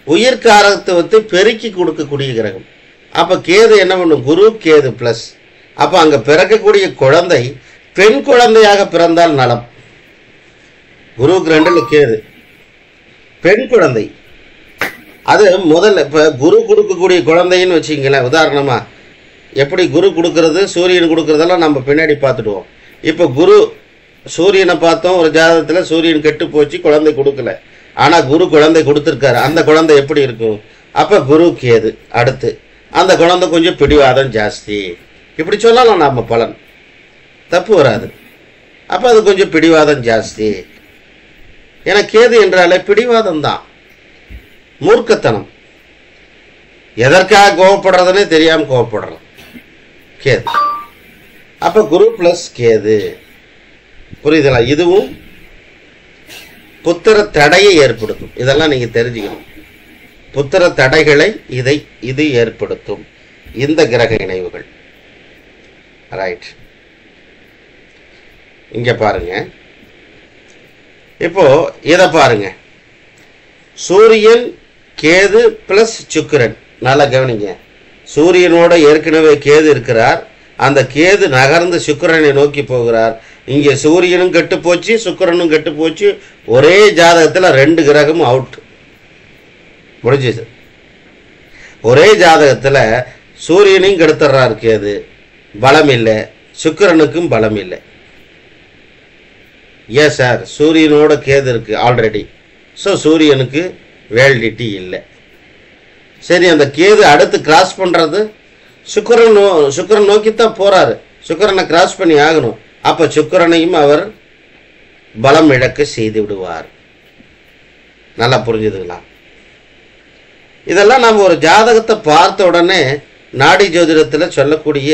A: உயிர் காரகத்துவத்தை பெருக்கி கொடுக்கக்கூடிய கிரகம். அப்ப கேது என்ன பண்ணும்? குரு கேது பிளஸ். அப்ப அங்க பிறக்கக்கூடிய குழந்தை பெண் குழந்தையாக பிறந்தால் நலம். குருவுக்கு 2ல் கேது, பெண் குழந்தை. அது முதல்ல இப்ப குரு கொடுக்கக்கூடிய குழந்தைன்னு வச்சுங்களேன். உதாரணமா எப்படி குரு கொடுக்கறது சூரியன் கொடுக்கறதெல்லாம் நம்ம பின்னாடி பார்த்துடுவோம். இப்போ குரு சூரியனை பார்த்தோம், ஒரு ஜாதகத்தில் சூரியன் கெட்டு போச்சு, குழந்தை கொடுக்கல. ஆனால் குரு குழந்தை கொடுத்துருக்காரு. அந்த குழந்தை எப்படி இருக்கும்? அப்போ குரு கேது. அடுத்து அந்த குழந்தை கொஞ்சம் பிடிவாதம் ஜாஸ்தி, இப்படி சொல்லலாம் நம்ம பலன், தப்பு வராது. அப்போ அது கொஞ்சம் பிடிவாதம் ஜாஸ்தி. ஏன்னா கேது என்றாலே பிடிவாதம் தான், மூர்க்கத்தனம், எதற்காக கோவப்படுறதுன்னே தெரியாமல் கோவப்படுறோம் கேது. அப்போ குரு ப்ளஸ் கேது, புரியுதுங்களா? இதுவும் புத்திர தடையை ஏற்படுத்தும். இதெல்லாம் நீங்க தெரிஞ்சுக்கணும். புத்திர தடைகளை இது ஏற்படுத்தும் இந்த கிரக இணைவுகள். ரைட், இங்க பாருங்க. இப்போ இதை பாருங்க, சூரியன் கேது பிளஸ் சுக்கிரன். நல்லா கவனிங்க, சூரியனோட ஏற்கனவே கேது இருக்கிறார், அந்த கேது நகர்ந்து சுக்கிரனை நோக்கி போகிறார். இங்கே சூரியனும் கெட்டு போச்சு, சுக்கிரனும் கெட்டு போச்சு. ஒரே ஜாதகத்தில் 2 கிரகமும் அவுட், முடிஞ்சது. ஒரே ஜாதகத்தில் சூரியனையும் கெடுத்துறார் கேது, பலம் இல்லை, சுக்கிரனுக்கும் பலம் இல்லை. ஏன் சார்? சூரியனோட கேது இருக்கு ஆல்ரெடி, ஸோ சூரியனுக்கு வேலிடிட்டி இல்லை. சரி, அந்த கேது அடுத்து கிராஸ் பண்றது சுக்கிரன் நோக்கித்தான் போறாரு, சுக்கிரனை கிராஸ் பண்ணி ஆகணும். அப்ப சுக்கிரனையும் அவர் பலம் இழக்க செய்து விடுவார். நல்லா புரிஞ்சுதுங்களா? இதெல்லாம் நம்ம ஒரு ஜாதகத்தை பார்த்த உடனே நாடி ஜோதிடத்தில் சொல்லக்கூடிய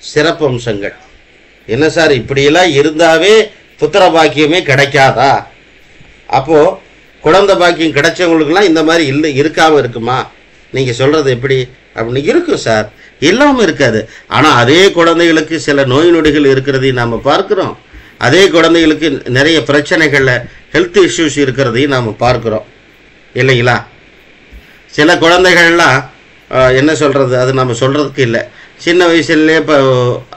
A: சிறப்பம்சங்கள். என்ன சார், இப்படியெல்லாம் இருந்தாவே புத்திர பாக்கியமே கிடைக்காதா? அப்போ குழந்தை பாக்கியம் கிடைச்சவங்களுக்குலாம் இந்த மாதிரி இல்லை இருக்காம இருக்குமா? நீங்க சொல்றது எப்படி? அப்படின்னு இருக்கும் சார், இல்லாமல் இருக்காது. ஆனால் அதே குழந்தைகளுக்கு சில நோய் நொடிகள் இருக்கிறதையும் நாம் பார்க்குறோம். அதே குழந்தைகளுக்கு நிறைய பிரச்சனைகளில் ஹெல்த் இஷ்யூஸ் இருக்கிறதையும் நாம் பார்க்குறோம் இல்லைங்களா? சில குழந்தைகள்லாம் என்ன சொல்கிறது, அது நம்ம சொல்கிறதுக்கு இல்லை. சின்ன வயசுலேயே இப்போ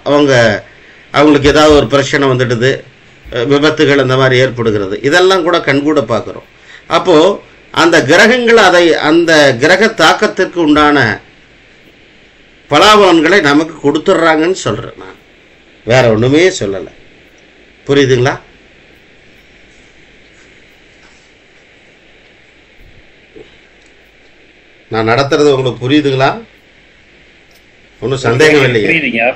A: அவங்களுக்கு ஏதாவது ஒரு பிரச்சனை வந்துடுது, விபத்துகள் அந்த மாதிரி ஏற்படுகிறது. இதெல்லாம் கூட கண்கூட பார்க்குறோம். அப்போது அந்த கிரகங்கள் அந்த கிரக தாக்கத்திற்கு உண்டான பலாபலன்களை நமக்கு கொடுத்துட்றாங்கன்னு சொல்கிறேன் நான், வேற ஒன்றுமே சொல்லலை. புரியுதுங்களா? நான் நடத்துறது உங்களுக்கு புரியுதுங்களா? ஒன்றும் சந்தேகம் இல்லையா?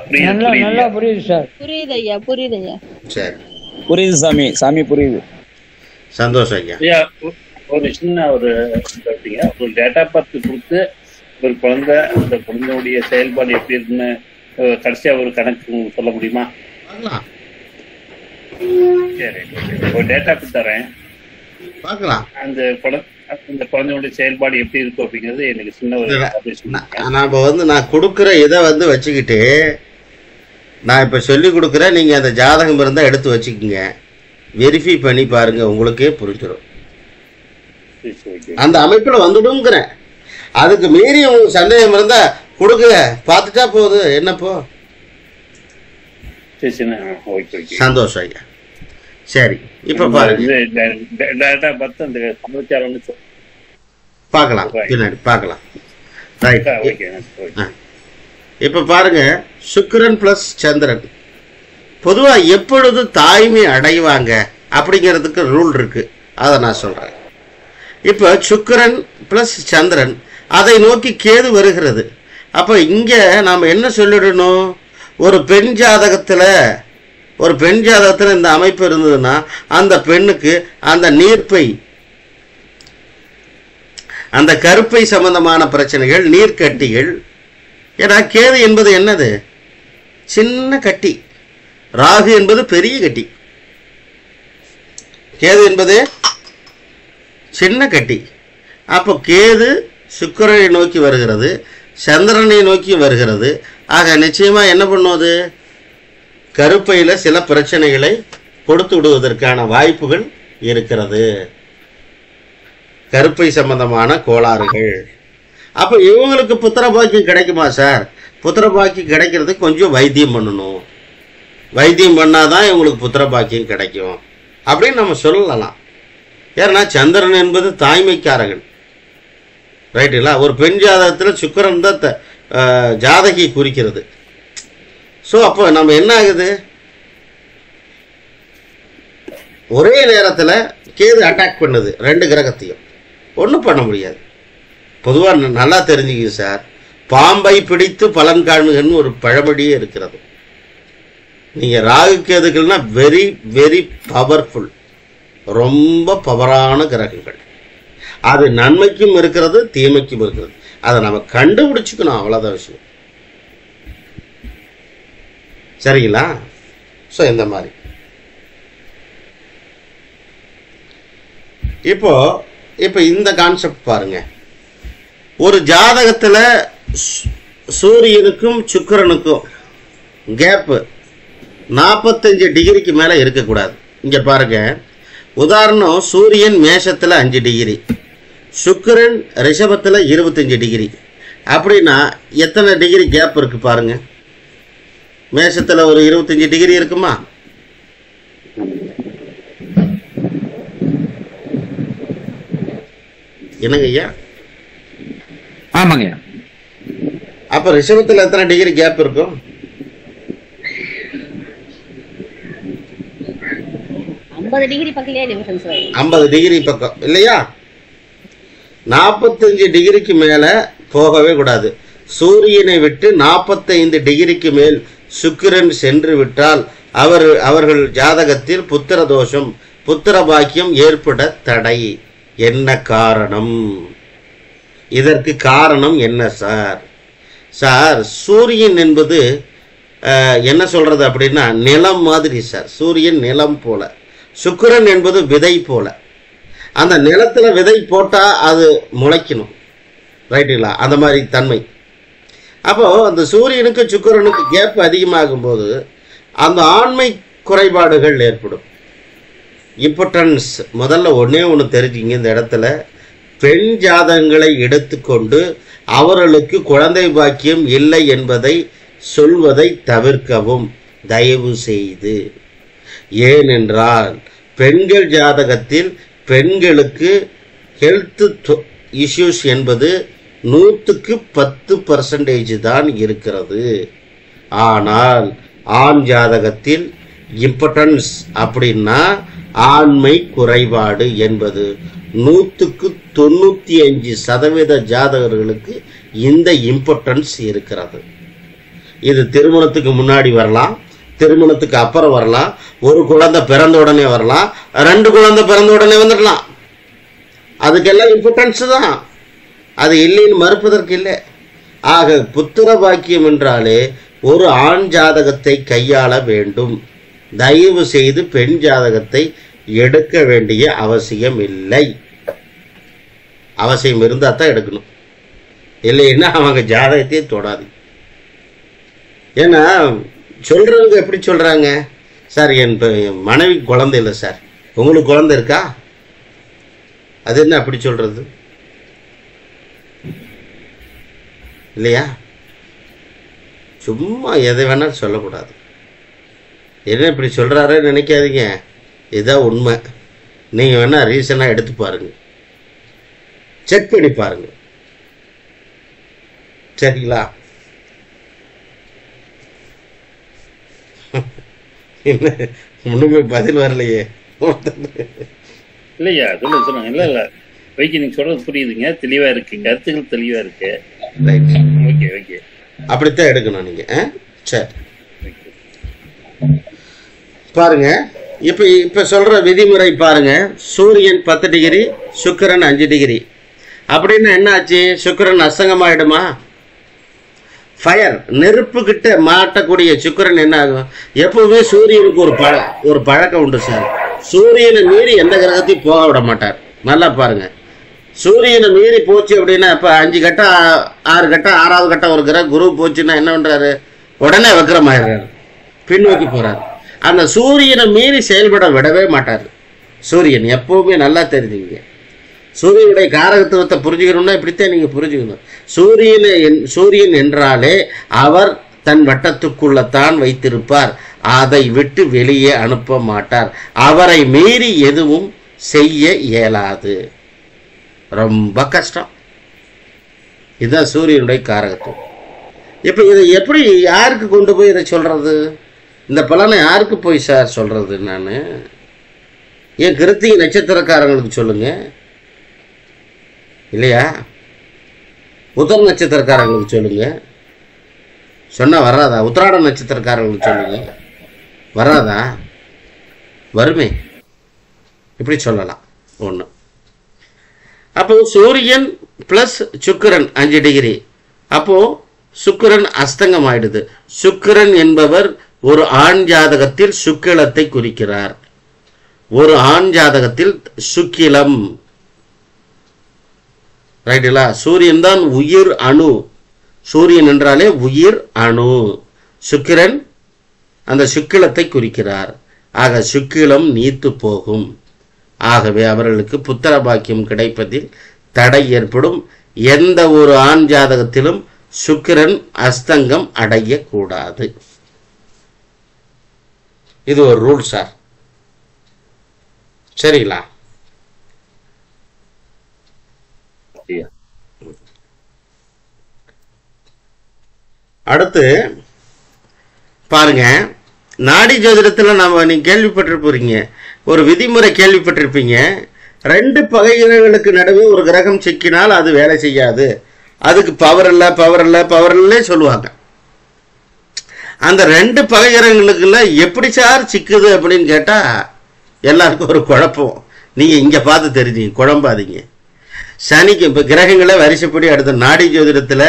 C: நல்லா புரியுது சார்.
B: புரியுது ஐயா, புரியுது ஐயா.
A: சரி,
D: புரியுது சாமி புரியுது.
A: சந்தோஷம் ஐயா.
E: ஒரு சின்ன ஒரு டேட்டா பர்த் கொடுத்து ஒரு குழந்தை, அந்த குழந்தையுடைய செயல்பாடு எப்படி இருக்குன்னு கடைசியா ஒரு கணக்கு சொல்ல முடியுமா? சரி, ஒரு டேட்டா தரேன்,
A: பார்க்கலாம்.
E: அந்த குழந்தையுடைய செயல்பாடு எப்படி இருக்கும் அப்படிங்கிறது எனக்கு சின்ன ஒரு
A: நான் கொடுக்குற இதை வச்சுக்கிட்டு நான் இப்போ சொல்லி கொடுக்குறேன். நீங்கள் அந்த ஜாதகம் இருந்தால் எடுத்து வச்சுக்கோங்க, வெரிஃபை பண்ணி பாருங்க, உங்களுக்கே புரிஞ்சிடும். அந்த அமைப்பில் வந்துடுங்கிறேன். அதுக்கு மீறி உங்களுக்கு சந்தேகம் இருந்தா கொடுக்க பார்த்துட்டா போகுது. என்னப்போ? சந்தோஷம் ஐயா. சரி, இப்ப பாருங்க, பார்க்கலாம், பின்னாடி பார்க்கலாம். ரைட், இப்ப பாருங்க, சுக்கிரன் பிளஸ் சந்திரன் பொதுவா எப்பொழுது தாய்மை அடைவாங்க அப்படிங்கிறதுக்கு ரூல் இருக்கு, அதை நான் சொல்றேன். இப்ப சுக்கிரன் பிளஸ் சந்திரன், அதை நோக்கி கேது வருகிறது. அப்ப இங்க நாம என்ன சொல்லிடணும்? ஒரு பெண் ஜாதகத்துல இந்த அமைப்பு இருந்ததுன்னா அந்த பெண்ணுக்கு அந்த நீர்ப்பை, அந்த கருப்பை சம்பந்தமான பிரச்சனைகள், நீர்க்கட்டிகள். ஏன்னா கேது என்பது என்னது? சின்ன கட்டி, ராகு என்பது பெரிய கட்டி. கேது என்பது சின்ன கட்டி. அப்போ கேது சுக்கிரனை நோக்கி வருகிறது, சந்திரனை நோக்கி வருகிறது. ஆக நிச்சயமா என்ன பண்ணுவது? கருப்பையில சில பிரச்சனைகளை கொடுத்து விடுவதற்கான வாய்ப்புகள் இருக்கிறது, கருப்பை சம்பந்தமான கோளாறுகள். அப்ப இவங்களுக்கு புத்திர பாக்கியம் கிடைக்குமா சார்? புத்திர பாக்கியம் கிடைக்கிறதுக்கு கொஞ்சம் வைத்தியம் பண்ணணும். வைத்தியம் பண்ணாதான் இவங்களுக்கு புத்திர பாக்கியம் கிடைக்கும் அப்படின்னு நம்ம சொல்லலாம். ஏன்னா சந்திரன் என்பது தாய்மைக்காரகன், ரைட்டுங்களா? ஒரு பெண் ஜாதகத்தில் சுக்கிரன் தான் ஜாதகியை குறிக்கிறது. ஸோ அப்போ நம்ம என்ன ஆகுது, ஒரே நேரத்தில் கேது அட்டாக் பண்ணுது 2 கிரகத்தையும், ஒன்றும் பண்ண முடியாது. பொதுவாக நல்லா தெரிஞ்சுக்கிங்க சார், பாம்பை பிடித்து பலன் காணுங்கன்னு ஒரு பழமொழியே இருக்கிறது. நீங்கள் ராகு கேதுகள்னா வெரி வெரி பவர்ஃபுல், ரொம்ப பவரான கிரகங்கள். அது நன்மைக்கும் இருக்கிறது, தீமைக்கும் இருக்கிறது. அதை நம்ம கண்டுபிடிச்சுக்கணும், அவ்வளோதான் விஷயம். சரிங்களா? ஸோ இந்த மாதிரி இப்போ இந்த கான்செப்ட் பாருங்க. ஒரு ஜாதகத்தில் சூரியனுக்கும் சுக்கிரனுக்கும் கேப்பு 45 டிகிரிக்கு மேலே இருக்கக்கூடாது. இங்கே பாருங்க, உதாரணம் சூரியன் மேஷத்தில் 5 டிகிரி, சுக்கிரன் ரிஷபத்தில் 25 டிகிரி. அப்படின்னா எத்தனை டிகிரி கேப் இருக்கு பாருங்க. மேஷத்தில் ஒரு 25 டிகிரி இருக்குமா? என்னங்க ஐயா?
F: ஆமாங்க.
A: அப்ப ரிஷபத்தில் எத்தனை டிகிரி கேப் இருக்கும்?
B: 50 டிகிரி பக்கத்திலே டிஃபரன்ஸ் வரும்.
A: 50 டிகிரி பக்கம் இல்லையா? 45 டிகிரிக்கு மேல போகவே கூடாது. சூரியனை விட்டு 45 டிகிரிக்கு மேல் சுக்கிரன் சென்று விட்டால் அவர்கள் ஜாதகத்தில் புத்திர தோஷம், புத்திர பாக்கியம் ஏற்பட தடை. என்ன காரணம்? இதற்கு காரணம் என்ன சார்? சார், சூரியன் என்பது என்ன சொல்றது அப்படின்னா நிலம் மாதிரி சார். சூரியன் நிலம் போல, சுக்கிரன் என்பது விதை போல. அந்த நிலத்துல விதை போட்டா அது முளைக்கணும், ரைட்டுங்களா? அந்த மாதிரி தன்மை. அப்போ அந்த சூரியனுக்கு சுக்கிரனுக்கு கேப் அதிகமாகும் போது அந்த ஆண்மை குறைபாடுகள் ஏற்படும். இம்பார்ட்டன்ஸ் முதல்ல ஒன்று தெரிஞ்சுங்க. இந்த இடத்துல பெண் ஜாதகங்களை எடுத்துக்கொண்டு அவர்களுக்கு குழந்தை பாக்கியம் இல்லை என்பதை சொல்வதை தவிர்க்கவும் தயவு செய்து. ஏனென்றால் பெண்கள் ஜாதகத்தில் பெண்களுக்கு ஹெல்த் இஷ்யூஸ் என்பது 100% தான் இருக்கிறது. ஆனால் ஆண் ஜாதகத்தில் இம்பார்ட்டன்ஸ் அப்படின்னா ஆண்மை குறைபாடு என்பது 195% ஜாதகர்களுக்கு இந்த இம்பார்ட்டன்ஸ் இருக்கிறது. இது திருமணத்துக்கு முன்னாடி வரலாம், திருமணத்துக்கு அப்புறம் வரலாம், ஒரு குழந்தை பிறந்த உடனே வரலாம், 2 குழந்தை பிறந்த உடனே வந்துடலாம். அதுக்கெல்லாம் இம்பார்ட்டன்ஸ் தான், அது இல்லைன்னு மறுப்பதற்கு இல்லை. ஆக புத்திர பாக்கியம் என்றாலே ஒரு ஆண் ஜாதகத்தை கையாள வேண்டும். தயவு செய்து பெண் ஜாதகத்தை எடுக்க வேண்டிய அவசியம் இல்லை. அவசியம் இருந்தால் தான் எடுக்கணும், இல்லைன்னா அவங்க ஜாதகத்தையே தொடாது. ஏன்னா சொல்றவங்க எப்படி சொல்றாங்க, சார் என் மனைவி குழந்தை இல்லை சார், உங்களுக்கு குழந்தை இருக்கா? அது என்ன அப்படி சொல்றது இல்லையா? சும்மா எதை வேணாலும் சொல்லக்கூடாது. என்ன இப்படி சொல்றாருன்னு நினைக்காதீங்க, இதுதான் உண்மை. நீங்க வேணா ரீசனா எடுத்து பாருங்க, செக் பண்ணி பாருங்க, சரிங்களா? என்ன ஒண்ணுமே பதில் வரலையே.
E: இல்லையா? சொல்லுங்க. இல்ல வைக்கி, நீங்க சொல்றது புரியுதுங்க, தெளிவா இருக்கு, கருத்துக்கள் தெளிவா இருக்கு. ஓகே,
A: அப்படித்தான் எடுக்கணும் நீங்க. சரி பாருங்க, இப்ப சொல்ற விதிமுறை பாருங்க. சூரியன் 10 டிகிரி, சுக்கிரன் 5 டிகிரி. அப்படின்னா என்ன ஆச்சு? சுக்கிரன் அசங்கமாயிடுமா? ஃபயர், நெருப்பு கிட்ட மாட்டக்கூடிய சுக்கிரன் என்ன ஆகும்? எப்பவுமே சூரியனுக்கு ஒரு பழக்கம் உண்டு சார். சூரியனை மீறி எந்த கிரகத்தையும் போக விட மாட்டார். நல்லா பாருங்க, சூரியனை மீறி போச்சு அப்படின்னா இப்ப 5 கட்டம் 6 கட்டம் 6வது கட்டம் ஒரு கிரகம் குரு போச்சுன்னா என்ன பண்றாரு? உடனே வக்ரமாயிடுறாரு, பின்னோக்கி போறாரு. அந்த சூரியனை மீறி செயல்பட விடவே மாட்டார் சூரியன். எப்பவுமே நல்லா தெரிஞ்சுங்க, சூரியனுடைய காரகத்துவத்தை புரிஞ்சுக்கணும்னா இப்படித்தான் நீங்க புரிஞ்சுக்கணும். சூரியன் என்றாலே அவர் தன் வட்டத்துக்குள்ளத்தான் வைத்திருப்பார், அதை விட்டு வெளியே அனுப்ப மாட்டார். அவரை மீறி எதுவும் செய்ய இயலாது, ரொம்ப கஷ்டம். இதுதான் சூரியனுடைய காரகத்துவம். இப்போ இதை எப்படி யாருக்கு கொண்டு போய் இதை சொல்றது? இந்த பலனை யாருக்கு போய் சார் சொல்றது? நான் ஏன் கிருத்திகை நட்சத்திரக்காரங்களுக்கு சொல்லுங்க இல்லையா? உத்தர நட்சத்திரக்காரங்களுக்கு சொல்லுங்க. சொன்னா வராதா? உத்திராட நட்சத்திரக்காரங்களுக்கு சொல்லுங்க, வராதா? வருமே. இப்படி சொல்லலாம் ஒன்று. அப்போ சூரியன் பிளஸ் சுக்கிரன் 5 டிகிரி. அப்போ சுக்கிரன் அஸ்தங்கம் ஆயிடுது. சுக்கிரன் என்பவர் ஒரு ஆண் ஜாதகத்தில் சுக்கிலத்தை குறிக்கிறார். ஒரு ஆண் ஜாதகத்தில் சுக்கிலம், ரைட்டுங்களா? சூரியன் தான் உயிர் அணு. சூரியன் என்றாலே உயிர் அணு. சுக்கிரன் அந்த சுக்கிலத்தை குறிக்கிறார். ஆக சுக்கிலம் நீத்து போகும். ஆகவே அவர்களுக்கு புத்திர பாக்கியம் கிடைப்பதில் தடை ஏற்படும். எந்த ஒரு ஆண் ஜாதகத்திலும் சுக்கிரன் அஸ்தங்கம் அடையக்கூடாது. இது ஒரு ரூல் சார். சரிங்களா? அடுத்து பாருங்க, நாடி ஜோதிடத்தில் நீங்க கேள்விப்பட்டிருப்பீங்க, ஒரு விதிமுறை கேள்விப்பட்டிருப்பீங்க. 2 பகைகளுக்கு நடுவே ஒரு கிரகம் சிக்கினால் அது வேலை செய்யாது, அதுக்கு பவர் இல்லை சொல்லுவாங்க. அந்த 2 பகைகிரகங்களுக்குள்ள எப்படி சார் சிக்குது அப்படின்னு கேட்டா எல்லாருக்கும் ஒரு குழப்பம். நீங்க இங்க பார்த்து தெரிஞ்சுங்க, குழம்பாதீங்க. சனிக்கு இப்ப கிரகங்களை வரிசைப்படி அடுத்த நாடி ஜோதிடத்துல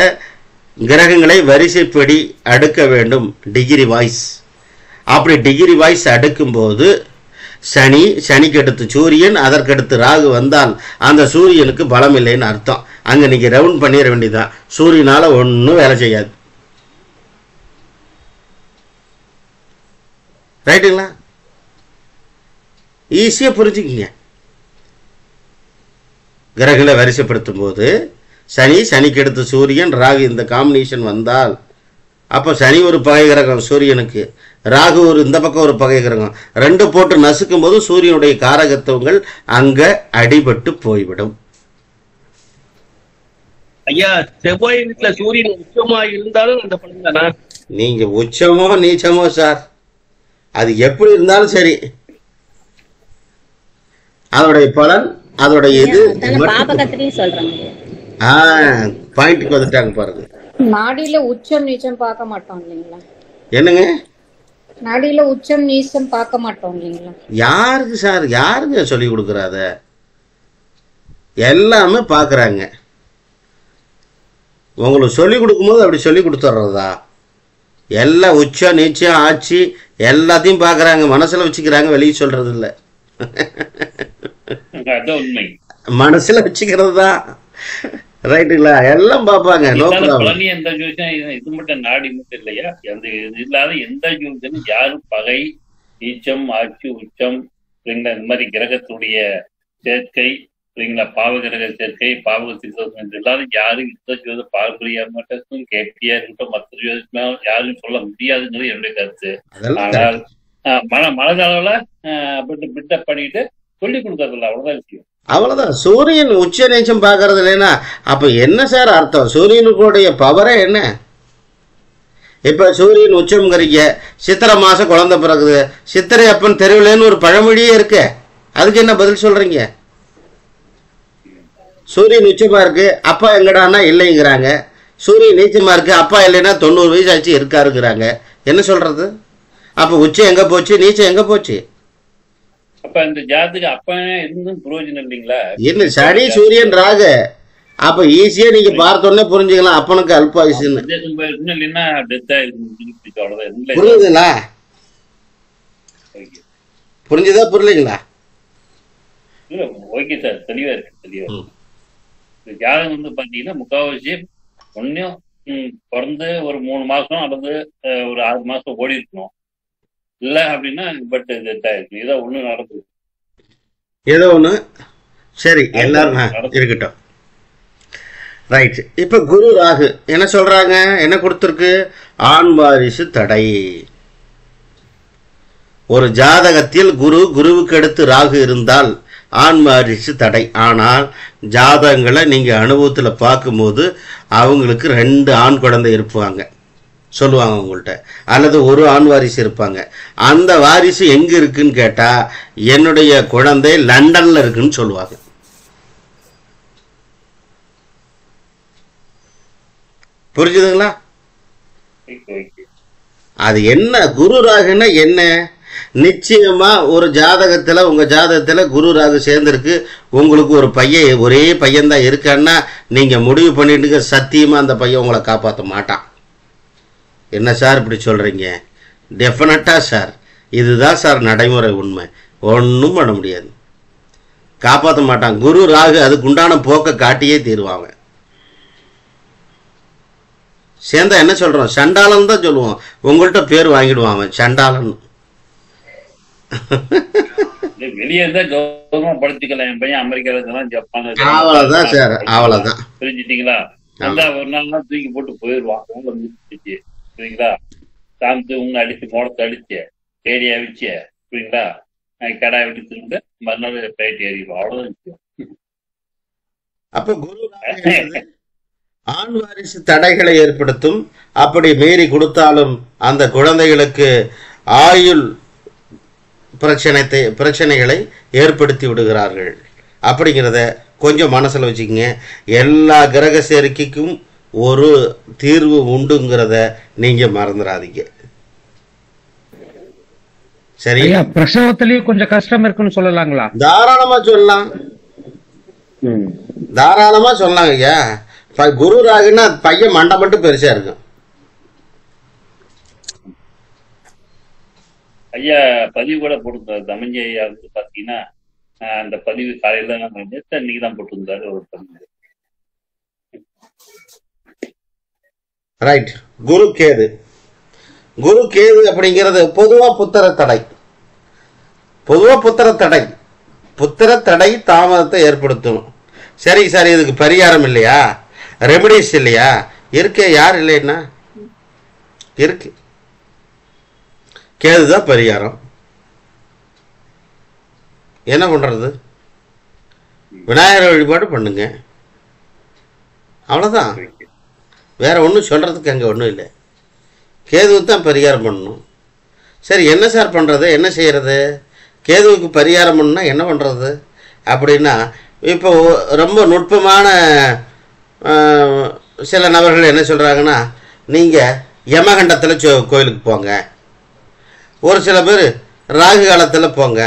A: கிரகங்களை வரிசைப்படி அடுக்க வேண்டும், டிகிரி வாய்ஸ். அப்படி டிகிரி வாய்ஸ் அடுக்கும் போது சனிக்கு அடுத்து சூரியன், அதற்கடுத்து ராகு வந்தால் அந்த சூரியனுக்கு பலம் இல்லைன்னு அர்த்தம். அங்க நீங்க ரவுண்ட் பண்ணிட வேண்டியதுதான். சூரியனால ஒன்றும் வேலை செய்யாது. ரைட்டுங்களா? ஈஸியா புரிஞ்சுக்கிங்க. கிரகங்களை வரிசைப்படுத்தும் போது சனிக்கு அடுத்து சூரியன், ராகு இந்த காம்பினேஷன் வந்தால் அப்போ சனி ஒரு பகை கிரகம் சூரியனுக்கு, ராகு ஒரு இந்த பக்கம் ஒரு பகை கிரகம், 2 போட்டு நசுக்கும் போது சூரியனுடைய காரகத்துவங்கள் அங்க அடிபட்டு போய்விடும்.
G: ஐயா, செவ்வாய் வீட்டுல சூரியன் உச்சமா இருந்தாலும் அந்த பலன் தானா?
A: நீங்க உச்சமோ நீச்சமோ சார், அது எப்படி இருந்தாலும் சரி, அதோடைய பலன் அதோடைய இது
B: பாபகத்திலையும் சொல்றாங்க.
A: பாயிண்ட்க்கு வந்துட்டாங்க பாருங்க.
H: நாடியில உச்சம் நீச்சம் பார்க்க மாட்டோம் இல்லைங்களா?
A: என்னங்க
H: நாடியில உச்சம் நீச்சம் பார்க்க மாட்டோம் இல்லைங்களா?
A: யாருக்கு சார், யாருங்க சொல்லி கொடுக்குறாத? எல்லாமே பாக்குறாங்க. உங்களுக்கு சொல்லி கொடுக்கும்போது அப்படி சொல்லி கொடுத்துட்றதா? எல்லாம் உச்சம் நீச்சம் ஆட்சி எல்லாத்தையும் பாக்குறாங்க, மனசுல வச்சுக்கிறாங்க, வெளியே சொல்றது இல்ல. மனசுல வச்சுக்கிறது தான். ரைட்டுங்களா? எல்லாம் பாப்பாங்க.
E: இது மட்டும் நாடி மட்டும் இல்லையா, இல்லாத எந்த ஜோதிடனும் யாரும் பகை, நீச்சம், ஆட்சி, உச்சம் இந்த மாதிரி கிரகத்துடைய சேர்க்கை, பாவ கிரக சேர்க்கை, பாவக சித்தம் இல்லாத யாரும் இந்த ஜோதி பாரம்பரியா மட்டும் கேபியா இருக்கட்டும் மற்ற ஜோதிடம் யாரும் சொல்ல முடியாதுங்கிறது என்னுடைய கருத்து. ஆனால் மனதளவுல பிட்டப் பண்ணிட்டு சொல்லி கொடுக்கறதில்ல, அவ்வளவுதான் விஷயம்.
A: அவ்வளவுதான். சூரியன் உச்ச நீச்சம் பாக்குறது இல்லைன்னா அப்ப என்ன சார் அர்த்தம்? சூரியனுடைய பவரே என்ன? இப்ப சூரியன் உச்சம்ங்கிறீங்க, சித்திரை மாசம் குழந்தை பிறகுது, சித்திரை அப்பன் தெருவிலேன்னு ஒரு பழமொழியே இருக்கு, அதுக்கு என்ன பதில் சொல்றீங்க? சூரியன் உச்சமா இருக்கு, அப்பா எங்கடான்னா இல்லைங்கிறாங்க. சூரியன் நீச்சமா இருக்கு, அப்பா இல்லைன்னா 90 வயசு ஆச்சு இருக்காருங்கிறாங்க. என்ன சொல்றது? அப்ப உச்சம் எங்க போச்சு, நீச்சம் எங்க போச்சு?
E: அப்ப இந்த ஜாதத்துக்கு அப்ப இருந்தும் பிரயோஜனம் இல்லைங்களா?
A: என்ன சனி சூரியன் ராகு, அப்ப ஈஸியா நீங்க பார்த்தோன்னே புரிஞ்சுக்கலாம் அப்பனுக்கு அல்பாயுசுன்னு. புரியுதுங்களா? புரிஞ்சுதா புரியலீங்களா?
E: ஓகே சார், தெளிவா இருக்கு, தெளிவா இருக்கு. ஜாதகம் வந்து பாத்தீங்கன்னா முக்காவாசி ஒன்னும் பிறந்து ஒரு 3 மாசம் அல்லது ஒரு 6 மாசம் ஓடி இருக்கணும். இல்ல அப்படின்னா பட் ஏதோ ஒண்ணு நடக்குது,
A: ஏதோ ஒண்ணு. சரி, எல்லாரும் இருக்கட்டும். ரைட். இப்ப குரு ராகு என்ன சொல்றாங்க? என்ன கொடுத்திருக்கு? ஆண் வாரிசு தடை. ஒரு ஜாதகத்தில் குருவுக்கு அடுத்து ராகு இருந்தால் ஆண் வாரிசு தடை. ஆனால் ஜாதகங்களை நீங்க அனுபவத்துல பார்க்கும்போது அவங்களுக்கு 2 ஆண் குழந்தை இருப்பாங்க. சொல்லுவாங்க உங்கள்கிட்ட. அல்லது ஒரு ஆண் வாரிசு இருப்பாங்க. அந்த வாரிசு எங்க இருக்குன்னு கேட்டா என்னுடைய குழந்தை லண்டன்ல இருக்குன்னு சொல்லுவாங்க. புரிஞ்சுதுங்களா? அது என்ன குரு ராகுன்னா என்ன? நிச்சயமா ஒரு ஜாதகத்துல, உங்க ஜாதகத்துல குரு ராகு சேர்ந்திருக்கு, உங்களுக்கு ஒரு பையன், ஒரே பையன் தான் இருக்கான்னா நீங்க முடிவு பண்ணிட்டு சத்தியமா அந்த பையன் உங்களை காப்பாற்ற மாட்டான். என்ன சார் இப்படி சொல்றீங்க? டெஃபினட்டா சார், இதுதான் சார் நடைமுறை உண்மை. ஒன்றும் பண்ண முடியாது, காப்பாற்ற மாட்டான். குரு ராகு அதுக்கு உண்டான போக்க காட்டியே தீருவாங்க. சேர்ந்தா என்ன சொல்றோம்? சண்டாளன் தான் சொல்லுவோம். உங்கள்கிட்ட பேர் வாங்கிடுவான் சண்டாளன்.
E: வெளியே இருந்தா கௌரவமா படுத்திக்கலாம். என் பையன் அமெரிக்கால இருக்கலாம், ஜப்பான்ல இருக்கலாம்.
A: அவ்வளவுதான் சார், அவ்வளவுதான்.
E: புரிஞ்சுட்டீங்களா? ஒரு நாள் தூக்கி போட்டு போயிடுவான். சரிங்களா? சாந்து உங்க அடிச்சு மோடத்தை அடிச்சு தேடி அவிச்ச, புரியுங்களா? கடை விட்டு திரும்ப மறுநாள் பிளைட் ஏறிடுவோம். அவ்வளவுதான் விஷயம்.
A: அப்ப குரு ஆண் வாரிசு தடைகளை ஏற்படுத்தும். அப்படி மீறி கொடுத்தாலும் அந்த குழந்தைகளுக்கு ஆயுள் பிரச்சனைகளை ஏற்படுத்தி விடுகிறார்கள். அப்படிங்கிறத கொஞ்சம் மனசுல வச்சுக்கோங்க. எல்லா கிரக சேர்க்கைக்கும் ஒரு தீர்வு உண்டுங்கிறத நீங்க மறந்துடாதீங்க. சரி,
F: பிரசவத்திலயும் கொஞ்சம் கஷ்டம் இருக்குன்னு சொல்லலாங்களா?
A: தாராளமா சொல்லலாம், தாராளமா சொல்லலாம் ஐயா. குரு ராகுன்னா பையன் மண்டை மட்டும் பெருசா இருக்கும்.
E: ஐயா பதிவு கூட போட்டிருந்தாரு தமிழ் ஐயா வந்து பாத்தீங்கன்னா, அந்த பதிவு காலையில இன்னைக்கு தான் போட்டிருந்தாரு ஒரு பதிவு.
A: ரைட். குரு கேது, குரு கேது அப்படிங்கிறது பொதுவா புத்திர தடை. பொதுவா புத்திர தடை தாமதத்தை ஏற்படுத்தும். சரி சார், இதுக்கு பரிகாரம் இல்லையா, ரெமடிஸ் இல்லையா? இருக்கு. யார் இல்லைன்னா இருக்கு. கேதுதான் பரிகாரம். என்ன பண்றது? விநாயகர் வழிபாடு பண்ணுங்க, அவ்வளவுதான். வேற ஒன்றும் சொல்றதுக்கு அங்கே ஒன்றும் இல்லை. கேதுவுக்கு தான் பரிகாரம் பண்ணணும். சரி, என்ன சார் பண்ணுறது, என்ன செய்கிறது? கேதுவுக்கு பரிகாரம் பண்ணணும்னா என்ன பண்ணுறது அப்படின்னா, இப்போ ரொம்ப நுட்பமான சில நபர்கள் என்ன சொல்கிறாங்கன்னா, நீங்கள் யமகண்டத்தில் கோயிலுக்கு போங்க, ஒரு சில பேர் ராகு காலத்தில் போங்க,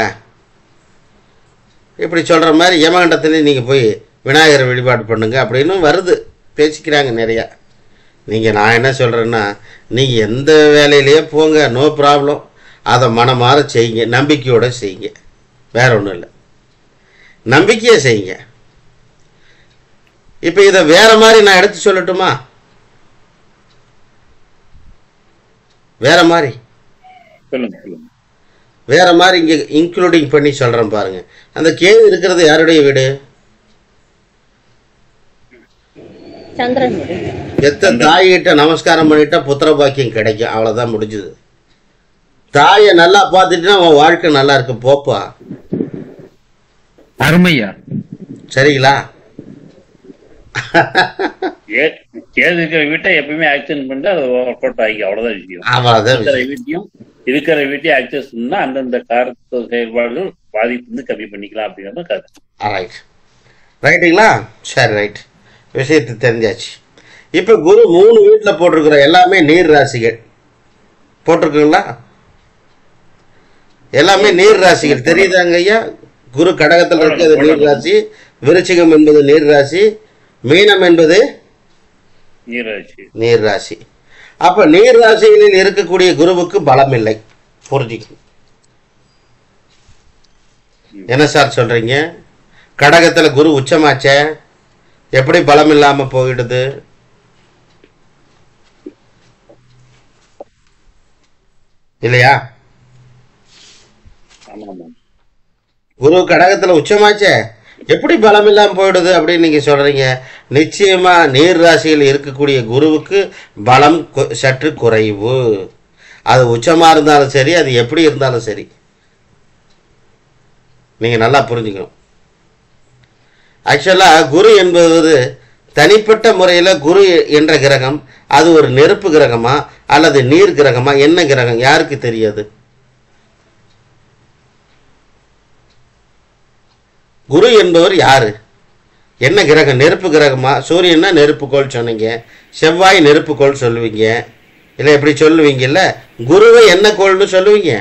A: இப்படி சொல்கிற மாதிரி யமகண்டத்துலேயும் நீங்கள் போய் விநாயகரை வழிபாடு பண்ணுங்க அப்படின்னு வருது, பேசிக்கிறாங்க நிறையா. நான் என்ன சொல்கிறேன்னா, நீங்கள் எந்த வேலையிலேயே போங்க, நோ ப்ராப்ளம். அதை மனமாற செய்யுங்க, நம்பிக்கையோடு செய்யுங்க, வேற ஒன்றும் இல்லை, நம்பிக்கையை செய்யுங்க. இப்போ இதை வேற மாதிரி நான் எடுத்து சொல்லட்டுமா? வேற மாதிரி இங்கே இன்க்ளூடிங் பண்ணி சொல்கிறேன் பாருங்க. அந்த கேது இருக்கிறது யாருடைய வீடு?
B: சந்திரன்.
A: எத்தனை தாய்கிட்ட நமஸ்காரம் பண்ணிட்டா புத்திர பாக்கியம் கிடைக்கும், அவ்வளவுதான், முடிஞ்சது. தாயை நல்லா பார்த்துட்டுனா உன் வாழ்க்கை நல்லா இருக்கு, போப்பா.
F: அருமையா,
A: சரிங்களா?
E: கேது இருக்கிற வீட்டை எப்பயுமே ஆக்சன் பண்ணிட்டு அது ஒர்க் அவுட் ஆகி, அவ்வளவுதான் விஷயம்.
A: அவ்வளவுதான்.
E: இருக்கிற வீட்டையும் ஆக்சஸ் பண்ணா அந்தந்த காரத்து செயல்பாடுகள் பாதிப்பு வந்து கம்மி பண்ணிக்கலாம் அப்படிங்கிறது கதை.
A: ரைட், ரைட்டுங்களா? சரி, ரைட், விஷயத்தை தெரிஞ்சாச்சு. இப்போ குரு 3 வீட்டில் போட்டிருக்கிற எல்லாமே நீர் ராசிகள் போட்டிருக்குங்களா? எல்லாமே நீர் ராசிகள் தெரியுதாங்க ஐயா? குரு கடகத்தில் இருக்கிறது நீர் ராசி, விருச்சிகம் என்பது நீர் ராசி, மீனம் என்பது நீர் ராசி. அப்ப நீர் ராசிகளில் இருக்கக்கூடிய குருவுக்கு பலம் இல்லை, புரிஞ்சுக்கணும். என்ன சார் சொல்றீங்க? கடகத்துல குரு உச்சமாச்ச, எப்படி பலம் இல்லாம போயிடுது? இல்லையா? குரு கடகத்துல உச்சமாச்ச, எப்படி பலம் இல்லாம போயிடுது அப்படின்னு நீங்க சொல்றீங்க. நிச்சயமா நீர் ராசியில் இருக்கக்கூடிய குருவுக்கு பலம் சற்று குறைவு. அது உச்சமா இருந்தாலும் சரி, அது எப்படி இருந்தாலும் சரி, நீங்க நல்லா புரிஞ்சுக்கணும். ஆக்சுவலா குரு என்பது தனிப்பட்ட முறையில் குரு என்ற கிரகம் அது ஒரு நெருப்பு கிரகமா அல்லது நீர் கிரகமா, என்ன கிரகம், யாருக்கு தெரியாது? குரு என்பவர் யாரு, என்ன கிரகம்? நெருப்பு கிரகமா? சூரியன்னா நெருப்புக்கோள் சொன்னீங்க, செவ்வாய் நெருப்புக்கோள் சொல்லுவீங்க இல்லை, எப்படி சொல்லுவீங்கல்ல? குருவை என்ன கோள்னு சொல்லுவீங்க?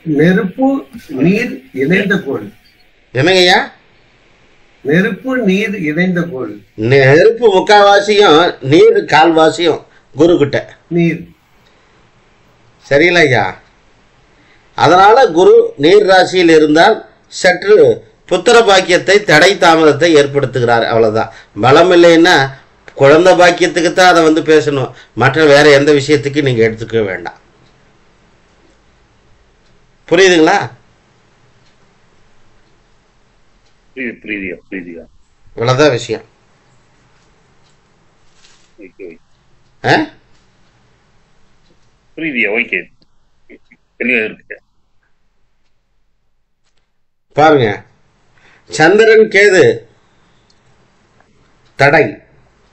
I: நெருப்பு நீர் இணைந்த கோள்.
A: என்னங்கய்யா?
I: நெருப்பு நீர் இணைந்த கோள்.
A: நெருப்பு முக்கால்வாசியும் நீர் கால்வாசியும் குரு கிட்ட
I: நீர்.
A: சரிங்களா ஐயா? அதனால குரு நீர் ராசியில் இருந்தால் சற்று புத்திர பாக்கியத்தை தடை தாமதத்தை ஏற்படுத்துகிறார், அவ்வளவுதான். பலம் இல்லைன்னா குழந்தை பாக்கியத்துக்கு தான் அதை வந்து பேசணும், மற்ற வேற எந்த விஷயத்துக்கு நீங்க எடுத்துக்க வேண்டாம். புரியுதுங்களா?
E: புரியுதுயா.
A: இவ்வளவுதான் விஷயம்.
E: புரியுதுயா, ஓகே, தெளிவா இருக்கு.
A: பாருங்க, சந்திரன் கேது தடை.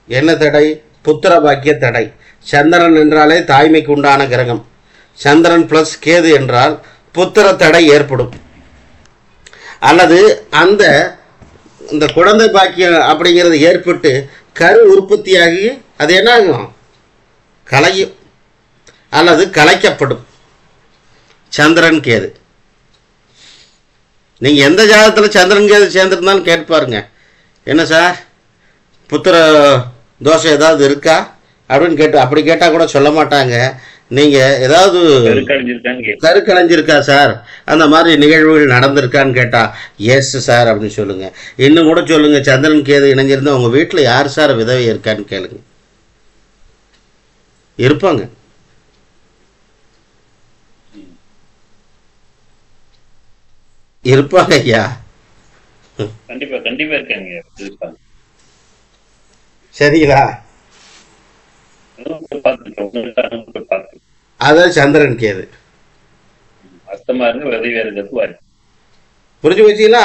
A: என்ன தடை? புத்திர பாக்கிய தடை. சந்திரன் என்றாலே தாய்மைக்கு உண்டான கிரகம். சந்திரன் பிளஸ் கேது என்றால் புத்திர தடை ஏற்படும். அல்லது அந்த இந்த குழந்தை பாக்கியம் அப்படிங்கிறது ஏற்பட்டு கரு உற்பத்தியாகி அது என்ன ஆகும்? கலையும் அல்லது கலைக்கப்படும். சந்திரன் கேது. நீங்க எந்த ஜாதகத்தில் சந்திரன் கேது சேர்ந்திருந்தாலும் கேட்பாருங்க, என்ன சார் புத்திர தோஷம் ஏதாவது இருக்கா அப்படின்னு கேட்டு, அப்படி கேட்டா கூட சொல்ல மாட்டாங்க. நீங்க ஏதாவது கருக்கலைஞ்சிருக்கா சார், அந்த மாதிரி நிகழ்வுகள் நடந்திருக்கான்னு கேட்டா எஸ் சார் அப்படின்னு சொல்லுங்க. இன்னும் கூட சொல்லுங்க, சந்திரன் கேது இணைஞ்சிருந்தா உங்க வீட்டுல யார் சார் விதவை இருக்கான்னு கேளுங்க, இருப்பாங்க. இருப்பாங்க ஐயா,
E: கண்டிப்பா இருக்காங்க.
A: சரிங்களா? அதான் சந்திரன் கேது.
E: அர்த்தமா இருக்கு, விதவியா இருக்கிறது.
A: புரிஞ்சு வச்சீங்களா?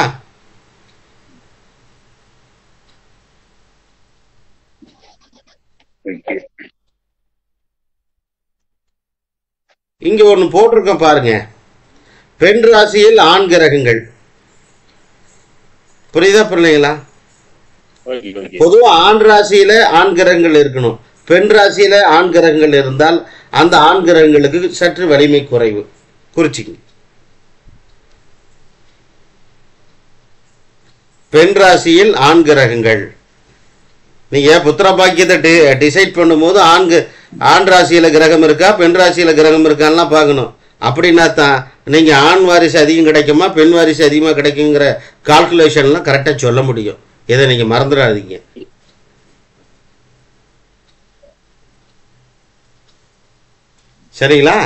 A: இங்க ஒண்ணு போட்டிருக்கோம் பாருங்க, பெண் ராசியில் ஆண் கிரகங்கள். புரியுதா பிள்ளைங்களா? பொதுவா ஆண் ராசியில ஆண் கிரகங்கள் இருக்கணும், பெண் ராசியில ஆண் கிரகங்கள் இருந்தால் அந்த ஆண் கிரகங்களுக்கு சற்று வலிமை குறைவு. குறிச்சிங்க. பெண் ராசியில் ஆண் கிரகங்கள். நீங்க புத்திர பாக்கியத்தை டிசைட் பண்ணும்போது ஆண் ராசியில கிரகம் இருக்கா பெண் ராசியில கிரகம் இருக்கான்னு பார்க்கணும். அப்படின்னா தான் நீங்க ஆண் வாரிசு அதிகம் கிடைக்குமா பெண் வாரிசு அதிகமா கிடைக்குங்கிற கால்குலேஷன்லாம் கரெக்டா சொல்ல முடியும். இதை நீங்க மறந்துடாதீங்க. சரிங்களா?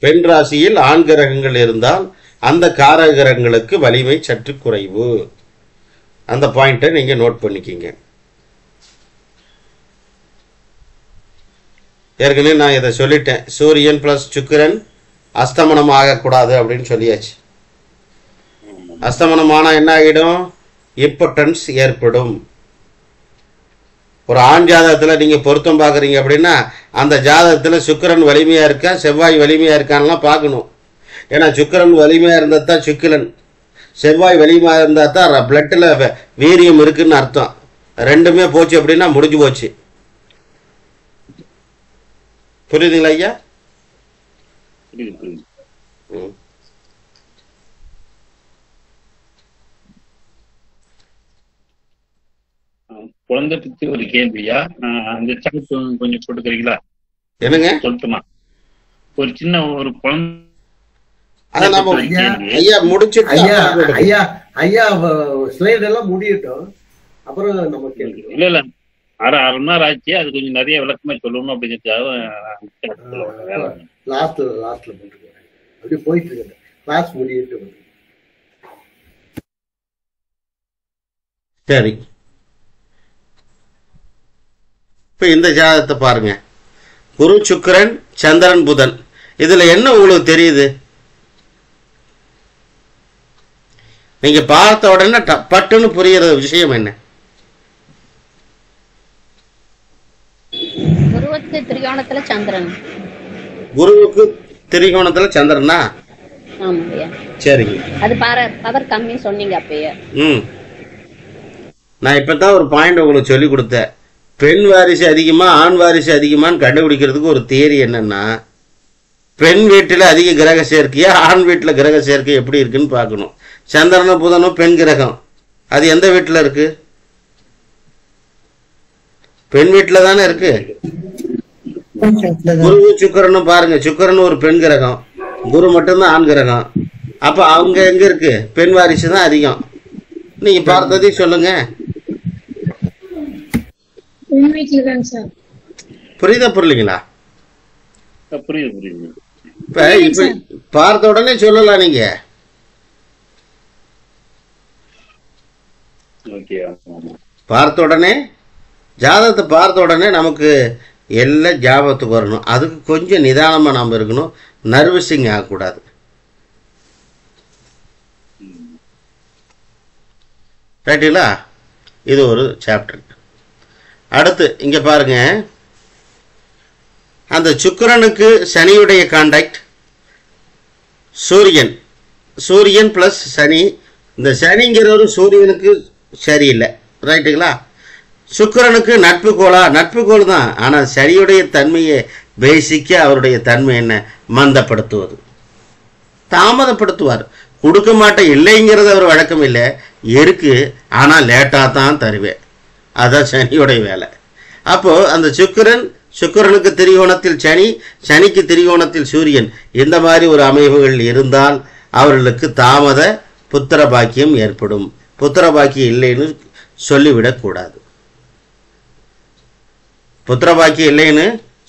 A: பெண் ராசியில் ஆண் கிரகங்கள் இருந்தால் அந்த காரக கிரகங்களுக்கு வலிமை சற்று குறைவு. அந்த பாயிண்ட்டை நீங்க நோட் பண்ணிக்கிங்க. ஏற்கனவே நான் இதை சொல்லிட்டேன், சூரியன் பிளஸ் சுக்கிரன் அஸ்தமனம் ஆகக்கூடாது அப்படின்னு சொல்லியாச்சு. அஸ்தமனமானா என்ன ஆகிடும்? இம்பார்ட்டன்ஸ் ஏற்படும். ஒரு ஆண் ஜாதகத்தில் நீங்க பொருத்தம் பார்க்குறீங்க அப்படின்னா அந்த ஜாதகத்தில் சுக்கிரன் வலிமையா இருக்கா செவ்வாய் வலிமையா இருக்கான்லாம் பார்க்கணும். ஏன்னா சுக்கிரன் வலிமையா இருந்தா தான் சுக்கிரன், செவ்வாய் வலிமையா இருந்தா தான் பிளட்டில் வீரியம் இருக்குன்னு அர்த்தம். ரெண்டுமே போச்சு அப்படின்னா முடிஞ்சு போச்சு. புரியுதுங்களா ஐயா?
E: குழந்தை பத்தி ஒரு கேள்வியா, அந்த சார்ட் கொஞ்சம் போட்டுக்கிறீங்களா?
A: என்னங்க
E: சொல்லட்டுமா? ஒரு சின்ன ஒரு குழந்தை
I: ஐயா முடிச்சிட்டு ஐயா ஐயா ஸ்லைட் எல்லாம் முடியட்டும், அப்புறம் நம்ம கேள்வி.
E: இல்ல அரை மணி நேரம் ஆச்சு, அது கொஞ்சம் நிறைய விளக்கமா சொல்லணும் அப்படிங்கிறதுக்காக
I: லாஸ்ட்ல போட்டுருக்கேன். அப்படி போயிட்டு இருக்கு, கிளாஸ் முடியிட்டு.
A: சரி, இப்ப இந்த ஜாதகத்தை பாருங்க. குரு சுக்கிரன் சந்திரன் புதன். இதுல என்ன உங்களுக்கு தெரியுது? நீங்க பார்த்த உடனே பட்டுன்னு புரியுற விஷயம் என்ன?
B: குருவுக்கு திரிகோணத்துல சந்திரன்.
A: குருவுக்கு திரிகோணத்துல சந்திரனா?
B: ஆமாய்யா.
A: சரிங்க.
B: அது பவர் கம்மி சொன்னீங்க அப்பயே.
A: நான் இப்பதான் ஒரு பாயிண்ட் உங்களுக்கு சொல்லி கொடுத்தேன். பெண் வாரிசு அதிகமா ஆண் வாரிசு அதிகமான்னு கண்டுபிடிக்கிறதுக்கு ஒரு தியரி என்னன்னா, பெண் வீட்டுல அதிக கிரக சேர்க்கையா ஆண் வீட்டுல கிரக சேர்க்கை எப்படி இருக்குன்னு பார்க்கணும். சந்திரனும் புதனும் பெண் கிரகம், அது எந்த வீட்டுல இருக்கு? பெண் வீட்டுல தானே இருக்கு. குரு சுக்கிரனும் பாருங்க, சுக்கிரன் ஒரு பெண் கிரகம், குரு மட்டும்தான் ஆண் கிரகம். அப்ப அவங்க எங்க இருக்கு? பெண் வாரிசு தான் அதிகம். நீங்க பார்த்ததையும் சொல்லுங்க. புரியுதா புரியலீங்களா?
E: புரியுது.
A: இப்ப இப்ப பார்த்த உடனே சொல்லலாம் நீங்க. பார்த்த உடனே ஜாதகத்தை பார்த்த உடனே நமக்கு எல்லாம் ஜாபத்துக்கு வரணும். அதுக்கு கொஞ்சம் நிதானமா நாம இருக்கணும். நர்வஸிங் ஆகக்கூடாது. ரைட்டுங்களா? இது ஒரு சாப்டர். அடுத்து இங்க பாருங்க, அந்த சுக்கிரனுக்கு சனியுடைய கான்டாக்ட் சூரியன், சூரியன் பிளஸ் சனி. இந்த சனிங்கிறவரு சூரியனுக்கு சரியில்லை. ரைட்டுங்களா? சுக்கிரனுக்கு நட்பு கோளா? நட்பு கோள் தான். ஆனால் சனியுடைய தன்மையை பேசிக்கா அவருடைய தன்மை என்ன? மந்தப்படுத்துவது, தாமதப்படுத்துவார். கொடுக்க மாட்டேன் இல்லைங்கிறது அவர் வழக்கம் இல்லை, இருக்கு ஆனால் லேட்டாக தான் தருவேன். அதுதான் சனியோடைய வேலை. அப்போ அந்த சுக்கிரனுக்கு திரிகோணத்தில் சனி, சனிக்கு திரிகோணத்தில் சூரியன், இந்த மாதிரி ஒரு அமைப்புகள் இருந்தால் அவர்களுக்கு தாமத புத்திர பாக்கியம் ஏற்படும். புத்திர பாக்கியம் இல்லைன்னு சொல்லிவிடக்கூடாது. புத்திர பாக்கியம் இல்லைன்னு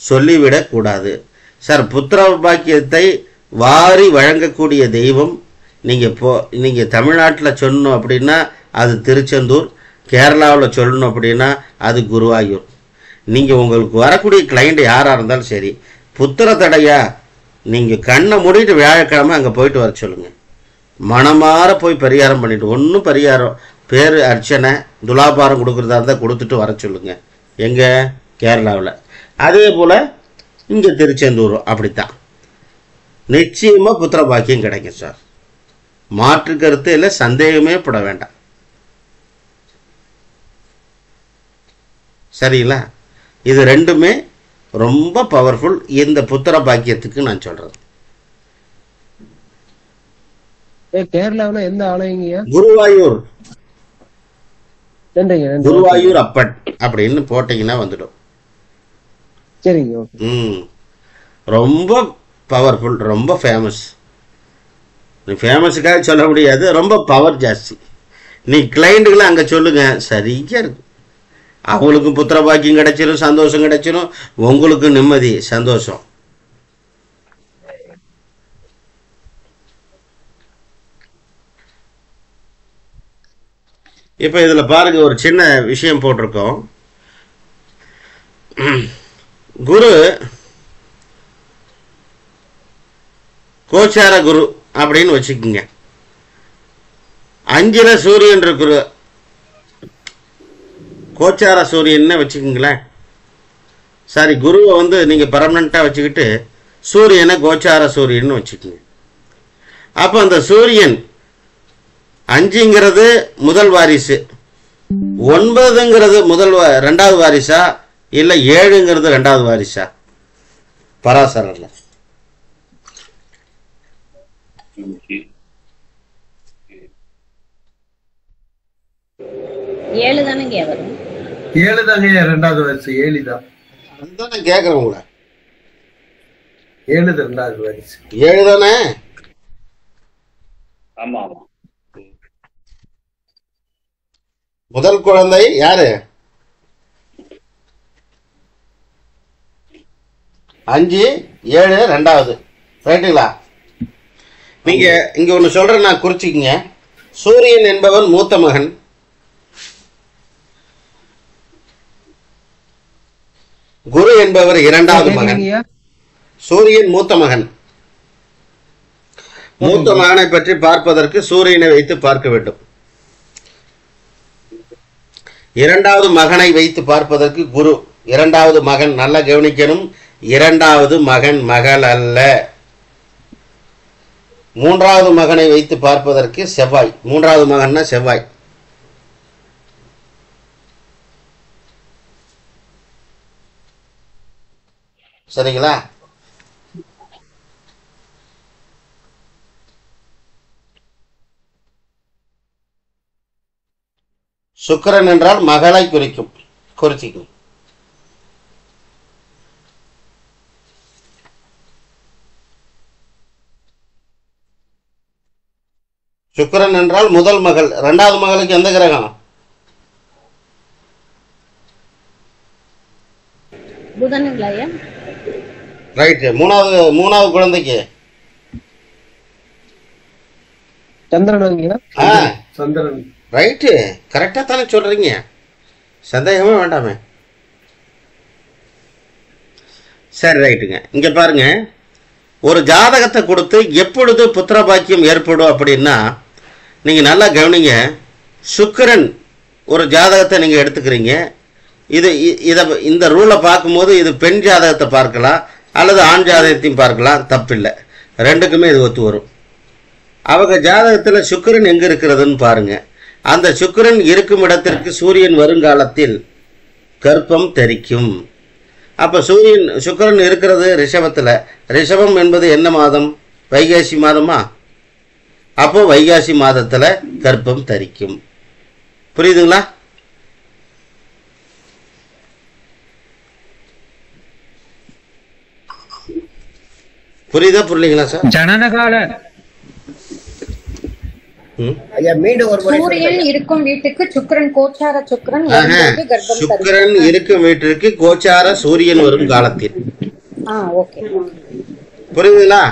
A: சொல்லிவிடக்கூடாது. சார், புத்திர பாக்கியத்தை வாரி வழங்கக்கூடிய தெய்வம் நீங்கள் தமிழ்நாட்டில் சொல்லணும் அப்படின்னா அது திருச்செந்தூர், கேரளாவில் சொல்லணும் அப்படின்னா அது குருவாயூர். நீங்கள் உங்களுக்கு வரக்கூடிய கிளைண்ட் யாராக இருந்தாலும் சரி, புத்திர தடையா நீங்கள் கண்ணை மூடிட்டு வியாழக்கிழமை அங்கே போயிட்டு வர சொல்லுங்கள். மனமாற போய் பரிகாரம் பண்ணிட்டு, ஒன்றும் பரிகாரம் பேர் அர்ச்சனை துலாபாரம் கொடுக்குறதா இருந்தால் கொடுத்துட்டு வர சொல்லுங்கள். எங்கே? கேரளாவில். அதே போல் இங்கே திருச்செந்தூரும் அப்படித்தான். நிச்சயமாக புத்திர பாக்கியம் கிடைக்கும் சார். மாற்று கருத்து இல்லை, சந்தேகமே பட வேண்டாம். சரிங்களா? இது ரெண்டுமே ரொம்ப பவர்ஃபுல் இந்த புத்திர பாக்கியத்துக்கு நான் சொல்றது.
C: கேரளாவுல எந்த ஆலயங்கய்யா?
A: குருவாயூர். குருவாயூர் அப்பன் அப்படின்னு போட்டீங்கன்னா வந்துடும்.
C: சரிங்க.
A: ரொம்ப பவர்ஃபுல், ரொம்ப ஃபேமஸ். நீ ஃபேமஸுக்காக சொல்ல முடியாது, ரொம்ப பவர் ஜாஸ்தி. நீ கிளைண்ட்டுகளை அங்கே சொல்லுங்க, சரியா இருக்கு. அவங்களுக்கும் புத்திர பாக்கியம் கிடைச்சிடும், சந்தோஷம் கிடைச்சிடும், உங்களுக்கு நிம்மதி சந்தோஷம். இப்போ இதில் பாருங்க, ஒரு சின்ன விஷயம் போட்டிருக்கோம். குரு கோச்சார குரு அப்படின்னு வச்சுக்கோங்க. 5ல சூரியன் இருக்கிற கோச்சார சூரியன்னு வச்சுக்கோங்களேன். சாரி, குருவை நீங்கள் பர்மனண்ட்டாக வச்சுக்கிட்டு சூரியனை கோச்சார சூரியன்னு வச்சுக்கோங்க. அப்போ அந்த சூரியன் 5ங்கிறது முதல் வாரிசு, 9ங்கிறது ரெண்டாவது வாரிசா, இல்லை 7ங்கிறது ரெண்டாவது வாரிசா? பராசரர்ல
B: 7 தானங்க வரும்.
I: 7 தாங்க ரெண்டாவது வாரிசு. 7 தான்.
A: அதுதான் நான் கேட்கறேன் உங்களை.
I: 7 ரெண்டாவது வாரிசு.
A: 7 தானே?
E: ஆமா ஆமா.
A: முதல் குழந்தை யாரு? 5, 7 ரெண்டாவது. ரைட்டுங்களா? நீங்க இங்க ஒண்ணு சொல்றேன், நான் குறிச்சிக்கங்க. சூரியன் என்பவன் மூத்த மகன், குரு என்பவர் இரண்டாவது மகன். சூரியன் மூத்த மகன். மூத்த மகனை பற்றி பார்ப்பதற்கு சூரியனை வைத்து பார்க்க வேண்டும். இரண்டாவது மகனை வைத்து பார்ப்பதற்கு குரு. இரண்டாவது மகன், நல்லா கவனிக்கணும், இரண்டாவது மகன் மகள் அல்ல. மூன்றாவது மகனை வைத்து பார்ப்பதற்கு செவ்வாய். மூன்றாவது மகன்னா செவ்வாய். சரிங்களா? சுக்கிரன் என்றால் மகளை குறிக்கும், குறிச்சிக்கும். சுக்கிரன் என்றால் முதல் மகள். இரண்டாவது மகளுக்கு எந்த கிரகம்?
B: புதனுங்களா ஐயா?
A: ரைட். மூணாவது குழந்தைக்கு
C: சந்திரன்.
I: சந்திரன்.
A: ரைட்டு, கரெக்டா தானே சொல்றீங்க, சந்தேகமே வேண்டாமே. சரி, ரைட்டுங்க. இங்க பாருங்க, ஒரு ஜாதகத்தை கொடுத்து எப்பொழுது புத்திர பாக்கியம் ஏற்படும் அப்படின்னா, நீங்க நல்லா கவனிங்க. சுக்கிரன் ஒரு ஜாதகத்தை நீங்க எடுத்துக்கிறீங்க. இந்த ரூலை பார்க்கும்போது இது பெண் ஜாதகத்தை பார்க்கலாம் அல்லது ஆண் ஜாதகத்தையும் பார்க்கலாம், தப்பில்லை. ரெண்டுக்குமே இது ஒத்து வரும். அவங்க ஜாதகத்தில் சுக்கிரன் எங்க இருக்கிறதுன்னு பாருங்க. அந்த சுக்கிரன் இருக்கும் இடத்திற்கு சூரியன் வருங்காலத்தில் கர்ப்பம் தரிக்கும். அப்ப சுக்கிரன் இருக்கிறது ரிஷபத்துல. ரிஷபம் என்பது என்ன மாதம்? வைகாசி மாதமா? அப்போ வைகாசி மாதத்துல கர்ப்பம் தரிக்கும். புரியுதுங்களா? புரியுதா புரியலீங்களா சார்?
F: ஜனனகால
I: ஐயா மீண்டும் ஒரு முறை
H: சூரியன் இருக்கும் வீட்டுக்கு சுக்கிரன் கோச்சார சுக்கிரன் கர்ப்பம்
A: சுக்கிரன் இருக்கும் வீட்டிற்கு கோச்சார சூரியன் வரும் காலத்தில்.
H: ஓகே,
A: புரியுதுங்களா?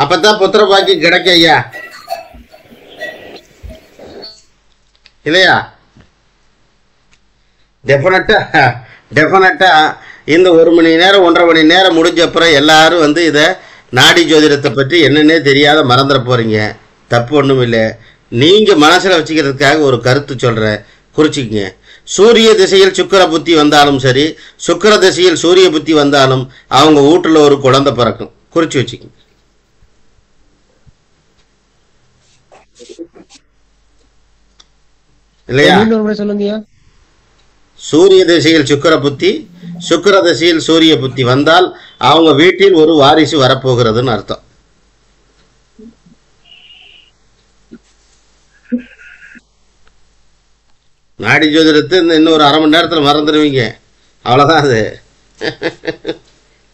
A: அப்பதான் புத்திர பாக்கியம் கிடைக்க ஐயா, இல்லையா? டெஃபினட்டா இந்த 1 மணி நேரம் 1.5 மணி நேரம் முடிஞ்ச அப்புறம் எல்லாரும் இதை நாடி ஜோதிடத்தை பற்றி என்னன்னே தெரியாத மறந்துட போறீங்க. தப்பு ஒன்றும் இல்லை. நீங்க மனசுல வச்சுக்கிறதுக்காக ஒரு கருத்து சொல்றேன், குறிச்சிக்கங்க. சூரிய திசையில் சுக்கிர புத்தி வந்தாலும் சரி, சுக்கிர திசையில் சூரிய புத்தி வந்தாலும் அவங்க வீட்டுல ஒரு குழந்தை பிறக்கும். குறிச்சு வச்சுக்கங்க. இல்லையா?
C: சொல்லுங்க.
A: சூரிய திசையில் சுக்கிர புத்தி, சுக்கிர திசையில் சூரிய புத்தி வந்தால் அவங்க வீட்டில் ஒரு வாரிசு வரப்போகிறதுன்னு அர்த்தம். நாடி ஜோதிடத்தை இன்னும் ஒரு 1/2 மணி நேரத்துல மறந்துடுவீங்க, அவ்வளவுதான். அது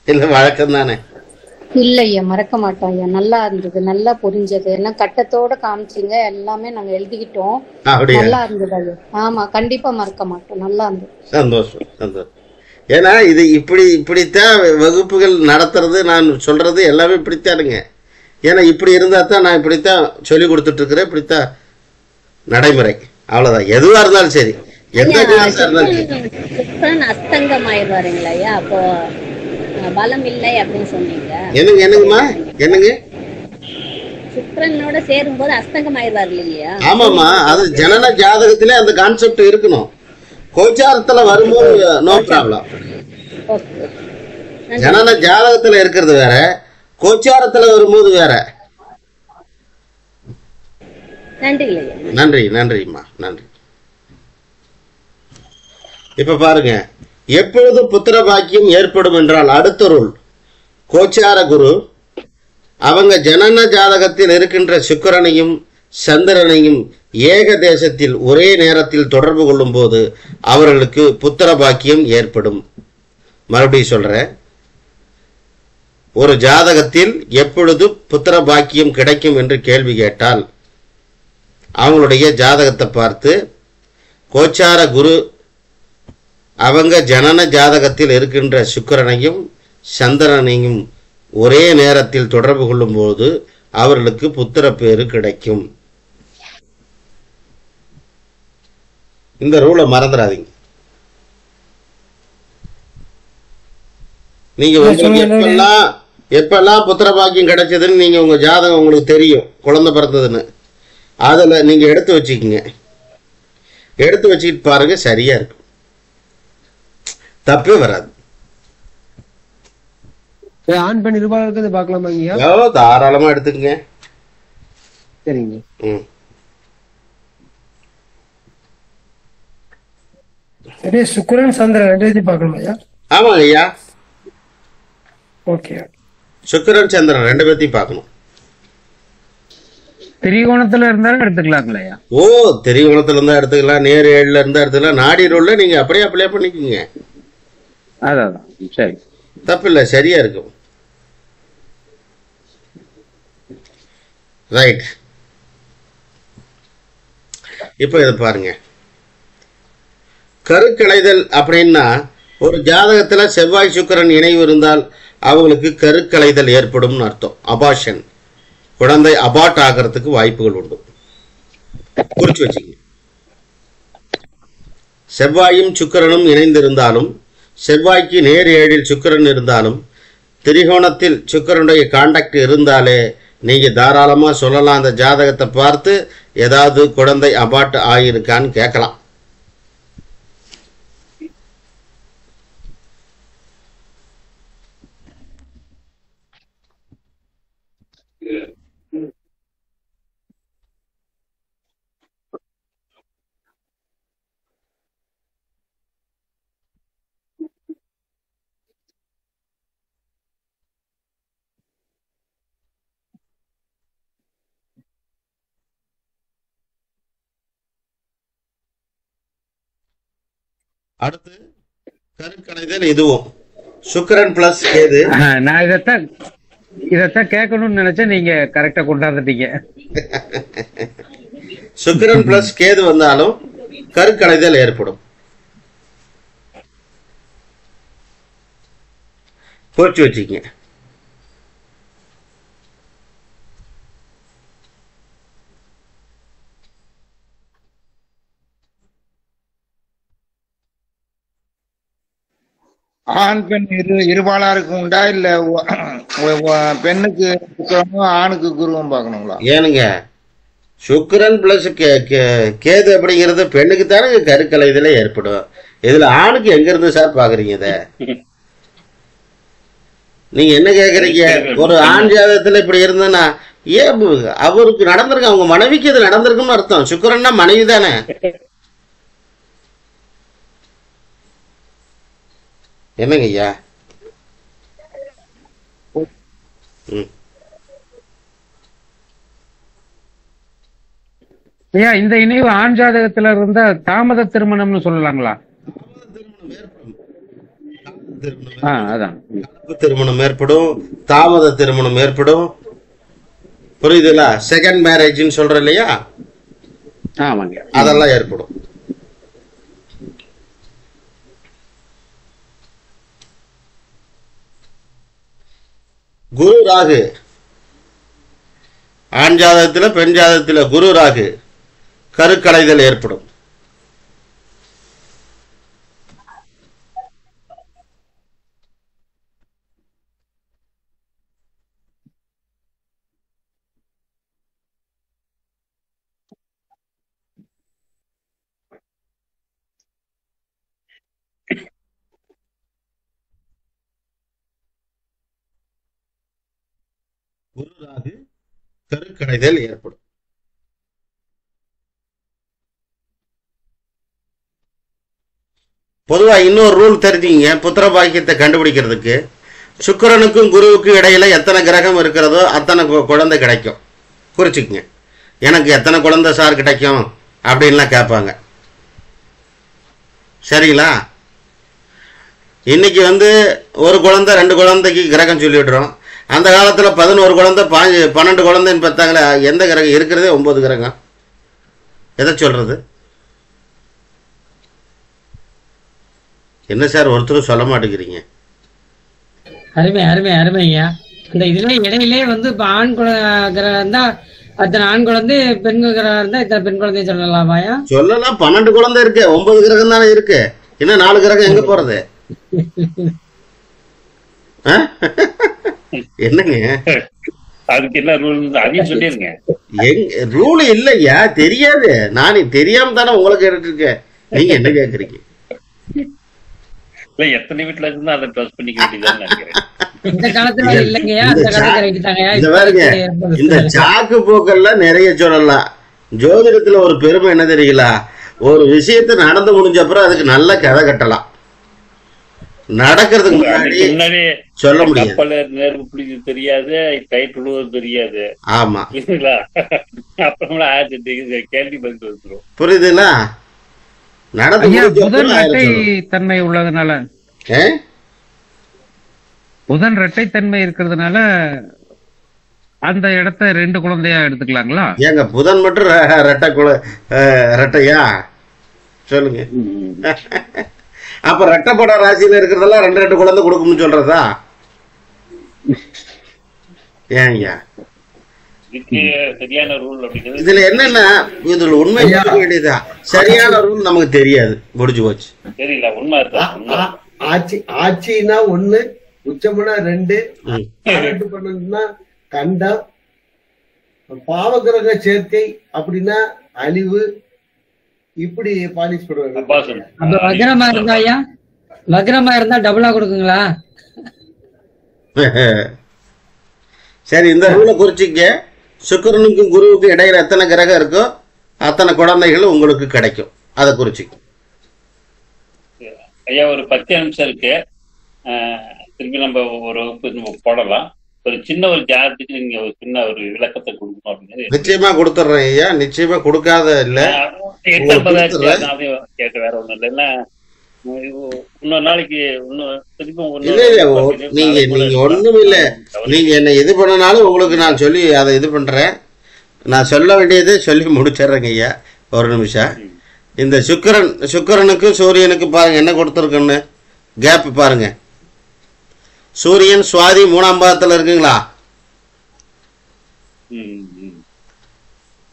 A: இல்ல வழக்கம் தானே.
H: இல்ல ஐயா, மறக்க மாட்டோம் ஐயா. நல்லா இருந்தது, நல்லா புரிஞ்சது, எல்லாம் கட்டத்தோட காமிச்சிங்க, எல்லாமே நாங்க எழுதிக்கிட்டோம். நல்லா இருந்தது ஐயா. ஆமா, கண்டிப்பா மறக்க மாட்டோம். நல்லா இருந்தது.
A: சந்தோஷம், சந்தோஷம். ஏன்னா இது இப்படித்தான் வகுப்புகள் நடத்துறது, நான் சொல்றது எல்லாமே இப்படித்தானுங்க. ஏன்னா இப்படி இருந்தா தான் நான் இப்படித்தான் சொல்லி கொடுத்துட்டு இருக்கிறேன், இப்படித்தான் நடைமுறை. அவ்வளவுதான். எதுவா இருந்தாலும் சரி, எந்த கிளாஸா இருந்தாலும் சரி.
B: அஸ்தங்கம் ஆயிடுவாருங்களா ஐயா? அப்போ பலம் இல்லை அப்படின்னு சொன்னீங்க.
A: என்னங்கம்மா? என்னங்க?
B: சுக்கிரனோட சேரும் போது அஸ்தங்கம் ஆயிடுவாரு இல்லையா?
A: ஆமாமா, அது ஜனன ஜாதகத்திலே அந்த கான்செப்ட் இருக்கணும். கோச்சாரத்துல வரும்போது நோ ப்ராப்ளம். ஜனன ஜாதகத்துல இருக்கிறது வேற, கோச்சாரத்துல வரும்போது வேற. நன்றி, நன்றிம்மா, நன்றி. இப்ப பாருங்க, எப்பொழுது புத்திர பாக்கியம் ஏற்படும் என்றால் அடுத்த ரூல், கோச்சார குரு அவங்க ஜனன ஜாதகத்தில் இருக்கின்ற சுக்கிரனையும் சந்திரனையும் ஏக தேசத்தில் ஒரே நேரத்தில் தொடர்பு கொள்ளும் போது அவர்களுக்கு புத்திர பாக்கியம் ஏற்படும். மறுபடியும் சொல்றேன், ஒரு ஜாதகத்தில் எப்பொழுது புத்திர பாக்கியம் கிடைக்கும் என்று கேள்வி கேட்டால் அவங்களுடைய ஜாதகத்தை பார்த்து கோச்சார குரு அவங்க ஜனன ஜாதகத்தில் இருக்கின்ற சுக்கிரனையும் சந்திரனையும் ஒரே நேரத்தில் தொடர்பு கொள்ளும் போது அவர்களுக்கு புத்திர பேரு கிடைக்கும். இந்த ரூலை மறந்துடாதீங்க. நீங்க எப்பெல்லாம் புத்திர பாக்கியம் கிடைச்சதுன்னு நீங்க உங்க ஜாதகம் உங்களுக்கு தெரியும், குழந்தை பிறந்ததுன்னு. அதில் நீங்கள் எடுத்து வச்சுக்கிங்க. எடுத்து வச்சுக்கிட்டு பாருங்க, சரியா இருக்கும், தப்பே வராது.
C: ஆன் பண்ணி ரூபாய் இருக்கிறது பார்க்கலாமாங்கய்யா?
A: தாராளமாக எடுத்துக்கங்க.
C: சரிங்க. சரி, சுக்கிரன் சந்திரன் ரெண்டு பார்க்கணும் ஐயா?
A: ஆமாங்க ஐயா.
C: ஓகே.
A: சுக்கிரன் சந்திரன் ரெண்டு பேர்த்தையும் பார்க்கணும்.
F: திரிகோணத்துல இருந்தாலும் எடுத்துக்கலாங்களா?
A: ஓ, திரிகோணத்துல இருந்தா எடுத்துக்கலாம், நேர் ஏழுல இருந்தா எடுத்துக்கலாம், நாடி ரோல்ல நீங்க அப்படியே அப்ளை பண்ணிக்கோங்க.
F: அதான் சரி,
A: தப்பு இல்லை, சரியா இருக்கும். ரைட். இப்போ இதை பாருங்க, கருக்கலைதல் அப்படின்னா ஒரு ஜாதகத்துல செவ்வாய் சுக்கிரன் இணைவு இருந்தால் அவங்களுக்கு கருக்கலைதல் ஏற்படும் அர்த்தம். அபாஷன், குழந்தை அபார்ட் ஆகிறதுக்கு வாய்ப்புகள் உண்டு. குறிச்சு வச்சுக்கங்க. செவ்வாயும் சுக்கிரனும் இணைந்திருந்தாலும், செவ்வாய்க்கு நேர் ஏழில் சுக்கிரன் இருந்தாலும், திரிகோணத்தில் சுக்கிரனுடைய கான்டாக்ட் இருந்தாலே நீங்க தாராளமா சொல்லலாம், அந்த ஜாதகத்தை பார்த்து ஏதாவது குழந்தை அபார்ட் ஆகியிருக்கான்னு கேட்கலாம். அடுத்து கருக்கலைதல், இதுவும் சுக்கிரன் பிளஸ் கேது.
F: நான் இதத்தான் கேட்கணும்னு நினைச்சேன், நீங்க கரெக்டா கொண்டாந்துட்டீங்க.
A: சுக்கிரன் பிளஸ் கேது வந்தாலும் கருக்கலைதல் ஏற்படும். குறிச்சு வச்சுக்கங்க.
J: ஆண் பெண் இருபாலாருக்கு உண்டா இல்ல பெண்ணுக்கு சுக்கிரனும் ஆணுக்கு குருவும் பார்க்கணுங்களா?
A: ஏனுங்க, சுக்கிரன் பிளஸ் கேது அப்படிங்கிறது பெண்ணுக்கு தானே கருக்கலைதல ஏற்படும். இதுல ஆணுக்கு எங்க இருந்து சார் பாக்குறீங்க? இத நீங்க என்ன கேக்குறீங்க? ஒரு ஆண் ஜாதகத்துல இப்படி இருந்தனா ஏன் அவருக்கு நடந்திருக்கு, அவங்க மனைவிக்கு இது நடந்திருக்குன்னு அர்த்தம். சுக்கிரன்னா மனைவி தானே. என்னங்க ஐயா?
F: ஐயா, இந்த இணைவு ஆண் ஜாதகத்துல இருந்தா தாமத திருமணம்னு சொல்லலாங்களா? அதான்
A: திருமணம் ஏற்படும், தாமத திருமணம் ஏற்படும். புரியுதுல? செகண்ட் மேரேஜ்னு சொல்ற இல்லையா,
F: ஆமாங்க,
A: அதெல்லாம் ஏற்படும். குரு ராகு, ஆண் ஜாதகத்துல பெண் ஜாதகத்துல குரு ராகு கருக்கலைதல் ஏற்படும். குரு ராகு கருக்கலைதல் ஏற்படும். பொதுவா இன்னொரு ரூல் தெரிஞ்சுங்க, புத்திர பாக்கியத்தை கண்டுபிடிக்கிறதுக்கு. சுக்கிரனுக்கும் குருவுக்கும் இடையில எத்தனை கிரகம் இருக்கிறதோ அத்தனை குழந்தை கிடைக்கும். குறிச்சுக்குங்க. எனக்கு எத்தனை குழந்தை சார் கிடைக்கும் அப்படின்லாம் கேட்பாங்க. சரிங்களா? இன்னைக்கு ஒரு குழந்தை 2 குழந்தைக்கு கிரகம் சொல்லிவிடுறோம். அந்த காலத்துல 11 குழந்தை 12 குழந்தைன்னு பார்த்தாங்களே. எந்த கிரகம் இருக்கிறதே 9 கிரகம். எதை சொல்றது? என்ன சார் ஒருத்தரும் சொல்ல மாட்டேங்கிறீங்க?
K: அருமை அருமை அருமையா. அந்த இதுல இடையிலே இப்ப ஆண் கிரகம் இருந்தா அத்தனை ஆண் குழந்தை, பெண் கிரகம் இருந்தா இத்தனை பெண் குழந்தை சொல்லலாமாயா?
A: சொல்லலாம். 12 குழந்தை இருக்கு, 9 கிரகம் தானே இருக்கு. இன்னும் 4 கிரகம் எங்க போறது? என்னங்க
E: அதுக்கு என்ன ரூல் அதையும் சொல்லிருங்க.
A: ரூல் இல்லையா, தெரியாது. நானே தெரியாம தானே உங்களுக்கு கேட்டுட்டு இருக்கேன். நீங்க என்ன கேக்குறீங்க?
E: இல்ல எத்தனை வீட்டுல இருந்தா அதை ட்ரஸ்ட் பண்ணிக்க வேண்டியதுன்னு நினைக்கிறேன்.
K: இந்த காலத்துல இல்லைங்கய்யா, அந்த காலத்துல ரைட்டுதாங்கய்யா.
A: இந்த பாருங்க, இந்த சாக்கு போக்கெல்லாம் நிறைய சொல்லலாம். ஜோதிடத்துல ஒரு பெருமை என்ன தெரியுங்களா, ஒரு விஷயத்தை நடந்து முடிஞ்ச அப்புறம் அதுக்கு நல்ல கதை கட்டலாம். நடக்கிறதுக்கு முன்னாடி சொல்ல முடியாது.
E: கப்பல நேர்வு பிடிக்க தெரியாது, டைட் விடுவது தெரியாது.
A: ஆமா,
E: அப்புறம் கேள்வி பதில் வந்துடும்.
A: புரியுதுங்களா?
F: புதன் ரெட்டை தன்மை உள்ளதுனால, புதன் ரெட்டை தன்மை இருக்கிறதுனால அந்த இடத்த 2 குழந்தையா எடுத்துக்கலாங்களா?
A: ஏங்க புதன் மட்டும் ரெட்டையா சொல்லுங்க. அப்ப ரெட்டைப்பட ராசியில இருக்கிறதெல்லாம் 2 குழந்தை கொடுக்கும்னு சொல்றதா? ஏங்க
E: சரியான ரூல் அப்படிங்கிறது
A: இதுல என்னன்னா, இதுல உண்மை வேண்டியதா சரியான ரூல் நமக்கு தெரியாது, முடிஞ்சு போச்சு.
E: தெரியல. உண்மை
I: ஆட்சினா 1, உச்சம்னா 2, பண்ணா கண்டம், பாவகிரக சேர்க்கை அப்படின்னா அழிவு, இப்படி பாலிஷ் பண்ணுவாங்க.
K: வக்ரமா இருந்தா ஐயா, வக்ரமா இருந்தா டபுளா கொடுக்குங்களா?
A: சரி, இந்த ரூலை குறிச்சிக்க. சுக்கிரனுக்கும் குருவுக்கும் இடையில எத்தனை கிரகம் இருக்கோ அத்தனை குழந்தைகள் உங்களுக்கு கிடைக்கும். அதை குறிச்சிக்க.
E: ஐயா ஒரு 10 நிமிஷம் இருக்கு, திரும்பி நம்ம ஒரு போடலாம். ஒரு சின்ன ஒரு ஜாதத்துக்கு நீங்க ஒரு சின்ன ஒரு விளக்கத்தை கொடுக்கணும் அப்படின்னு.
A: நிச்சயமா கொடுத்துட்றேன் ஐயா, நிச்சயமா கொடுக்காத இல்ல.
E: கேட்க வேற ஒண்ணும் இல்லைன்னா இன்னொரு நாளைக்கு
A: நீங்க ஒண்ணும் இல்ல. நீங்க என்ன இது பண்ணனாலும் உங்களுக்கு நான் சொல்லி அதை இது பண்றேன். நான் சொல்ல வேண்டியதை சொல்லி முடிச்சிடுறேங்க ஐயா. ஒரு நிமிஷம். இந்த சுக்கிரனுக்கும் சூரியனுக்கு பாருங்க என்ன கொடுத்துருக்குன்னு கேப் பாருங்க. சூரியன் சுவாதி 3ஆம் பாதத்துல இருக்குங்களா?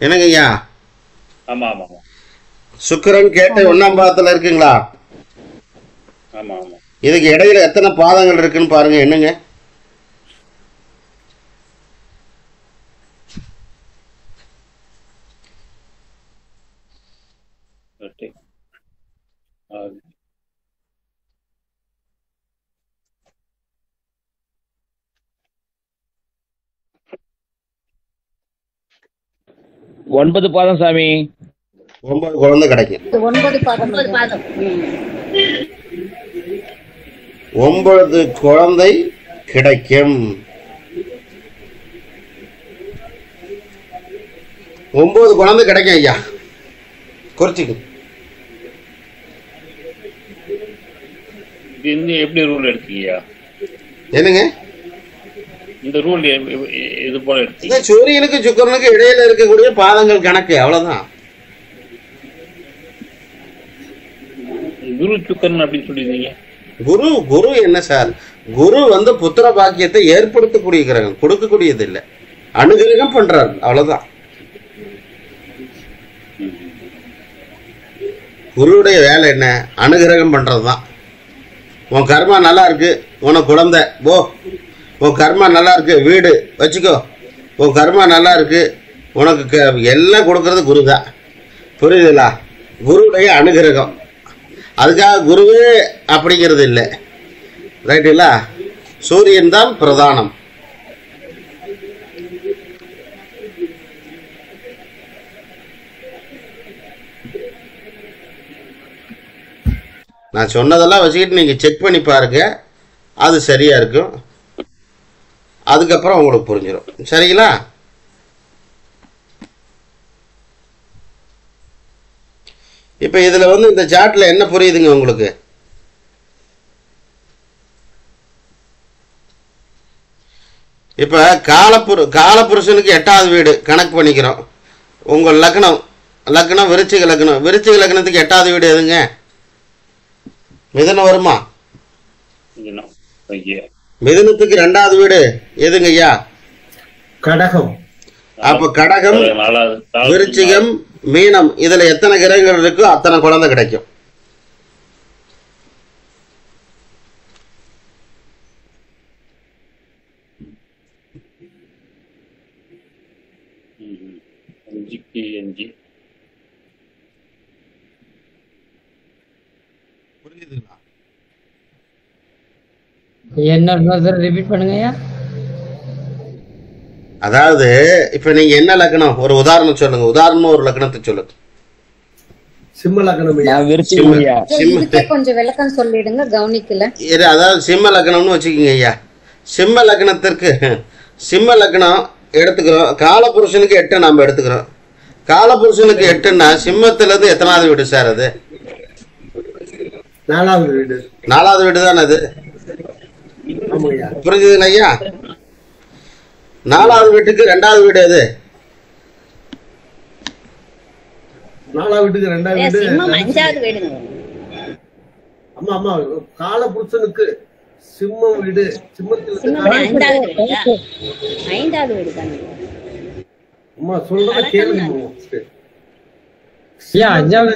A: என்னங்க ஐயா? சுக்கிரன் கேட்ட 1ஆம் பாதத்துல இருக்குங்களா? இதுக்கு இடையில எத்தனை பாதங்கள் இருக்குன்னு பாருங்க. என்னங்க
D: ஒன்பது பாதம் சாமி.
A: 9 குழந்தை கிடைக்கும்.
H: 9 பாதம்.
A: 9 குழந்தை கிடைக்கும். 9 குழந்தை கிடைக்கும் ஐயா, குறிச்சிக்கு.
E: எப்படி ரூல் எடுத்தீங்க?
A: என்னங்க
E: இந்த ரூல் இது போல எடுத்தீங்க?
A: சூரியனுக்கு சுக்கிரனுக்கு இடையில இருக்கக்கூடிய பாதங்கள் கணக்கு, அவ்வளவுதான்.
E: குரு சுக்கிரன் அப்படின்னு சொல்லிருந்தீங்க.
A: குரு என்ன சார், குரு புத்திர பாக்கியத்தை ஏற்படுத்தக்கூடிய கிரகம், கொடுக்கக்கூடியது இல்லை, அனுகிரகம் பண்றாரு, அவ்வளவுதான். குருவுடைய வேலை என்ன? அனுகிரகம் பண்றதுதான். உன் கர்மா நல்லா இருக்கு, உனக்கு குழந்தை போ. உன் கர்மா நல்லா இருக்கு, வீடு வச்சுக்கோ. உன் கர்மா நல்லா இருக்கு, உனக்கு எல்லாம் கொடுக்கறது குரு தான். புரியுதுங்களா? குருவுடைய அனுகிரகம். அதுக்காக குருவே அப்படிங்கிறது இல்லை, ரைட்டுங்களா? சூரியன் தான் பிரதானம். நான் சொன்னதெல்லாம் வச்சுக்கிட்டு நீங்க செக் பண்ணி பாருங்க, அது சரியா இருக்கும். அதுக்கப்புறம் உங்களுக்கு புரிஞ்சிடும். சரிங்களா? இப்ப இதுல இந்த சார்ட்ல என்ன புரியுதுங்க உங்களுக்கு? இப்ப காலபுருஷனுக்கு 8வது வீடு கணக்கு பண்ணிக்கிறோம். உங்க லக்னம் விருச்சிக லக்னம். விருச்சிக லக்னத்துக்கு 8வது வீடு எதுங்க? மிதுனம் வருமா? மிதுனத்துக்கு 2வது வீடு எதுங்க ஐயா?
I: கடகம்.
A: அப்ப கடகம், விருச்சிகம், மீனம், இதுல எத்தனை கிரகங்கள் இருக்கோ அத்தனை குழந்தை கிடைக்கும்.
E: GKNG.
A: புரியுதுங்களா?
K: என்ன ரிப்பீட் பண்ணுங்கய்யா.
A: அதாவது இப்ப நீங்க என்ன லக்னம், ஒரு உதாரணம் சொல்லுங்க. உதாரணமா ஒரு லக்னத்தை சொல்லுங்க.
I: சிம்ம லக்னம்.
H: இதுக்கே கொஞ்சம் விளக்கம் சொல்லிடுங்க, கவனிக்கல.
A: அதாவது சிம்ம லக்னம்னு வச்சுக்கோங்க ஐயா. சிம்ம லக்னத்திற்கு சிம்ம லக்னம் எடுத்துக்கிறோம். காலபுருஷனுக்கு 8 நாம எடுத்துக்கிறோம். காலபுருஷனுக்கு 8ன்னா சிம்மத்துல இருந்து எத்தனாவது வீடு சார் அது?
I: 4வது வீடு.
A: 4வது வீடு தானே அது? புரிஞ்சுதுங்களா ஐயா? 4வது வீட்டுக்கு 2வது வீடு எது?
I: 4வது வீட்டுக்கு 2வது வீடு
B: சிம்மம் 5வது வீடுங்க.
I: அம்மா அம்மா காலபுருஷனுக்கு சிம்மம் வீடு. சிம்மத்துல
B: 5வது வீடு தானே.
I: அம்மா சொல்றத கேளுங்க.
K: 5வது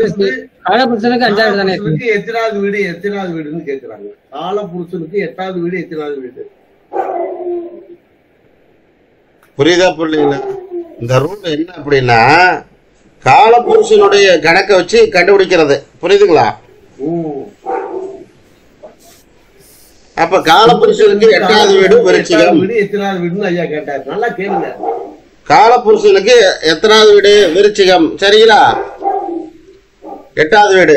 K: தானே.
I: எத்தனாவது வீடு எத்தனாவது வீடுன்னு கேக்குறாங்க. காலபுருஷனுக்கு 8வது வீடு எத்தனாவது வீடு?
A: புரியுதா புரியல? இந்த ரூல் என்ன அப்படின்னா காலபுருஷனுடைய கணக்கை வச்சு கண்டுபிடிக்கிறது. புரியுதுங்களா? அப்ப காலபுருஷனுக்கு 8வது வீடு விருச்சிகம்.
I: எத்தனாவது வீடுன்னு ஐயா கேட்டாரு. நல்லா கேளுங்க.
A: காலபுருஷனுக்கு எத்தனாவது வீடு? விருச்சிகம். சரிங்களா? 8வது வீடு.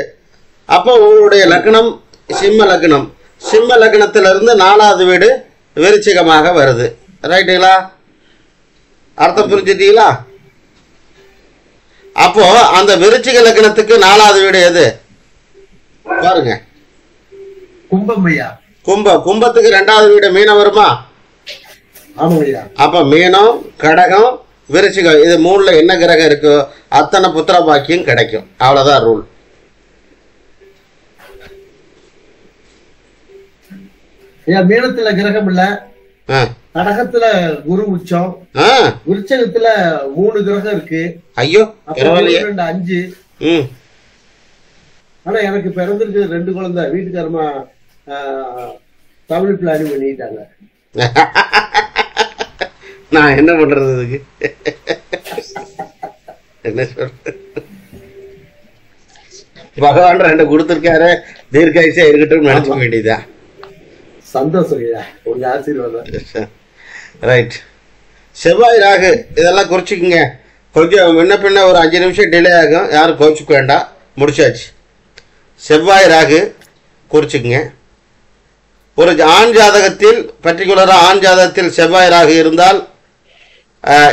A: அப்போ உங்களுடைய லக்னம் சிம்ம லக்னம். சிம்ம லக்னத்துல இருந்து 4வது வீடு விருச்சிகமாக வருது. ரைட்டுங்களா? அர்த்தம் புரிஞ்சுட்டீங்களா? அப்போ அந்த விருச்சிக லக்னத்துக்கு 4வது வீடு எது பாருங்க?
I: கும்பம் ஐயா.
A: கும்பத்துக்கு 2வது வீடு மீனம் வருமா? அப்ப மீனம், கடகம், விருச்சிகம், இது 3ல என்ன கிரகம் இருக்கோ அத்தனை புத்திர பாக்கியம் கிடைக்கும். அவ்வளவுதான் ரூல்.
I: மீனத்துல கிரகம் இல்ல, கடகத்துல குரு உச்சம், விருச்சகத்துல 3 கிரகம் இருக்கு.
A: ஐயோ
I: 5. ஆனா எனக்கு பிறந்திருக்கு 2 குழந்தை. வீட்டுக்காரமா தமிழ் பிளானிங் பண்ணிட்டாங்க.
A: நான் என்ன பண்றது இதுக்கு? என்ன சொல்ற? பகவான் 2 கொடுத்திருக்காரு, தீர்க்காயுசா இருக்கட்டும் நினைச்சுக்க வேண்டியதா.
I: சந்தோஷம் உங்க ஆசீர்வாதம்.
A: ரைட். செவ்வாய் ராகு இதெல்லாம் குறிச்சுக்குங்க. கொஞ்சம் முன்ன பின்ன ஒரு 5 நிமிஷம் டிலே ஆகும், யாரும் கோச்சுக்க வேண்டாம். முடிச்சாச்சு. செவ்வாய் ராகு குறிச்சுக்குங்க. ஒரு ஆண் ஜாதகத்தில், பர்டிகுலரா ஆண் ஜாதகத்தில் செவ்வாய் ராகு இருந்தால்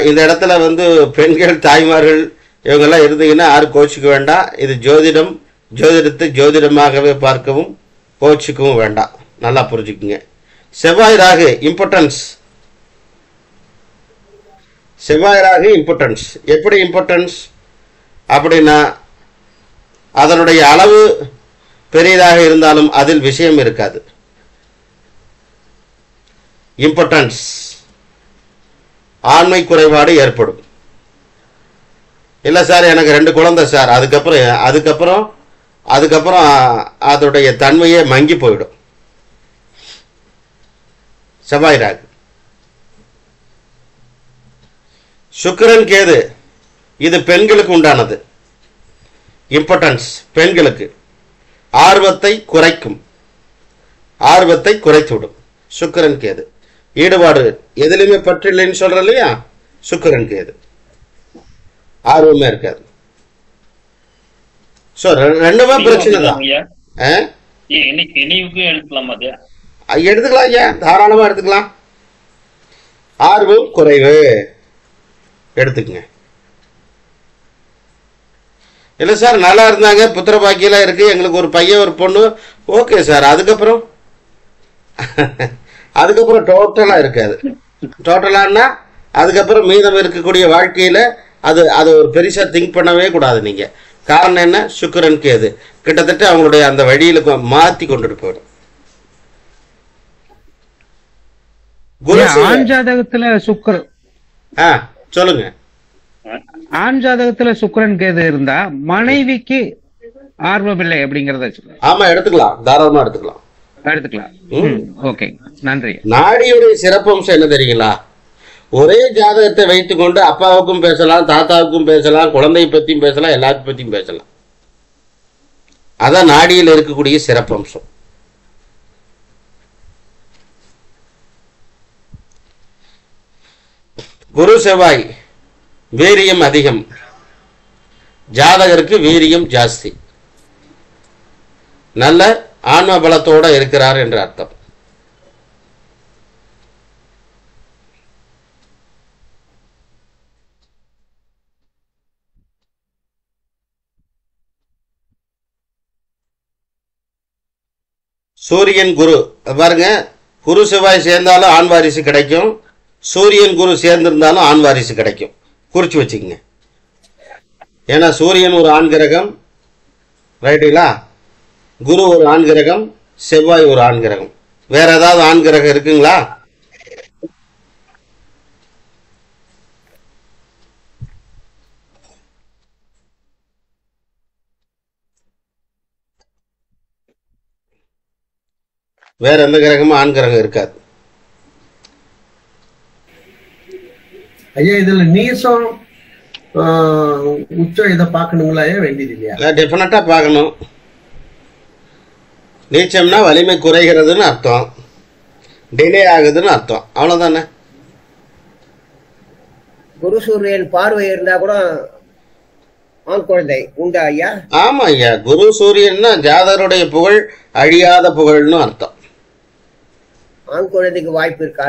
A: இந்த இடத்துல வந்து பெண்கள், தாய்மார்கள் இவங்கெல்லாம் இருந்தீங்கன்னா யாரும் கோச்சிக்க வேண்டாம். இது ஜோதிடம். ஜோதிடத்தை ஜோதிடமாகவே பார்க்கவும் கோச்சிக்கவும் வேண்டாம். நல்லா புரிஞ்சுக்குங்க. செவ்வாய் ராகு இம்பார்ட்டன்ஸ். செவ்வாய் ராகு இம்பார்ட்டன்ஸ். எப்படி இம்பார்ட்டன்ஸ் அப்படின்னா அதனுடைய அளவு பெரியதாக இருந்தாலும் அதில் விஷயம் இருக்காது. இம்பார்ட்டன்ஸ், ஆண்மை குறைபாடு ஏற்படும். இல்லை சார் எனக்கு 2 குழந்தை சார், அதுக்கப்புறம் அதோடைய தன்மையே மங்கி போயிடும். செவ்வாய் ராகு. சுக்கிரன் கேது இது பெண்களுக்கு உண்டானது. இம்பார்ட்டன்ஸ் பெண்களுக்கு ஆர்வத்தை குறைக்கும், ஆர்வத்தை குறைத்துவிடும். சுக்கிரன் கேது ஈடுபாடு எதிலுமே பற்றில்லைன்னு சொல்ற இல்லையா, சுக்கிரன் கேது ஆர்வமே இருக்காது. சோ 2மே பிரச்சனை தான். எடுத்துக்கலாம் ஐயா, தாராளமா எடுத்துக்கலாம். ஆர்வம் குறைவு எடுத்துக்கங்க. இல்லை சார் நல்லா இருந்தாங்க, புத்திர பாக்கியெல்லாம் இருக்கு, எங்களுக்கு ஒரு பையன் ஒரு பொண்ணு, ஓகே சார். அதுக்கப்புறம் டோட்டலா இருக்காது. டோட்டலான்னா அதுக்கப்புறம் மீதம் இருக்கக்கூடிய வாழ்க்கையில அது ஒரு பெருசா திங்க் பண்ணவே கூடாது நீங்க. காரணம் என்ன? சுக்கிரன் கேது கிட்டத்தட்ட அவங்களுடைய அந்த வழியில மாத்தி கொண்டுட்டு போயிடும்.
F: ஆண் ஜாதகத்துல சுக்கிரன்
A: சொல்லுங்க.
F: ஆண் ஜாதகத்துல சுக்கிரன் கேது இருந்தா மனைவிக்கு ஆர்வம் இல்லை அப்படிங்கறத
A: ஆமா எடுத்துக்கலாம், தாராளமா எடுத்துக்கலாம்.
F: ஓகே, நன்றி.
A: நாடியுடைய சிறப்பம்சம் என்ன தெரியுங்களா? ஒரே ஜாதகத்தை வைத்துக்கொண்டு அப்பாவுக்கும் பேசலாம், தாத்தாவுக்கும் பேசலாம், குழந்தை பத்தியும் பேசலாம், எல்லாத்தையும் பத்தியும் பேசலாம். அதான் நாடியில் இருக்கக்கூடிய சிறப்பம்சம். குரு செவ்வாய் வீரியம் அதிகம், ஜாதகருக்கு வீரியம் ஜாஸ்தி, நல்ல ஆன்ம பலத்தோட இருக்கிறார் என்று அர்த்தம். சூரியன் குரு பாருங்க, குரு செவ்வாய் சேர்ந்தாலும் ஆண் வாரிசு கிடைக்கும், சூரியன் குரு சேர்ந்திருந்தாலும் ஆண் வாரிசு கிடைக்கும். குறிச்சு வச்சுக்கங்க. ஏன்னா சூரியன் ஒரு ஆண் கிரகம், ரைட்டுங்களா? குரு ஒரு ஆண் கிரகம், செவ்வாய் ஒரு ஆண் கிரகம். வேற ஏதாவது ஆண் கிரகம் இருக்குங்களா? வேற எந்த கிரகமும் ஆண் கிரகம் இருக்காது.
I: ஐயா இதுல நீசம் உச்சம் இதை பார்க்கணுங்களா? வேண்டியது இல்லையா?
A: டெஃபினட்டா பார்க்கணும். நீச்சம்னா வலிமை குறைகிறதுன்னு அர்த்தம், டிலே ஆகுதுன்னு அர்த்தம், அவ்வளவுதானே.
L: குரு சூரியன் பார்வை இருந்தா கூட ஆண் குழந்தை உண்டா ஐயா?
A: ஆமா ஐயா, குரு சூரியன்னா ஜாதகருடைய புகழ் அழியாத புகழ்னு அர்த்தம்.
L: ஆண் குழந்தைக்கு வாய்ப்பு இருக்கா?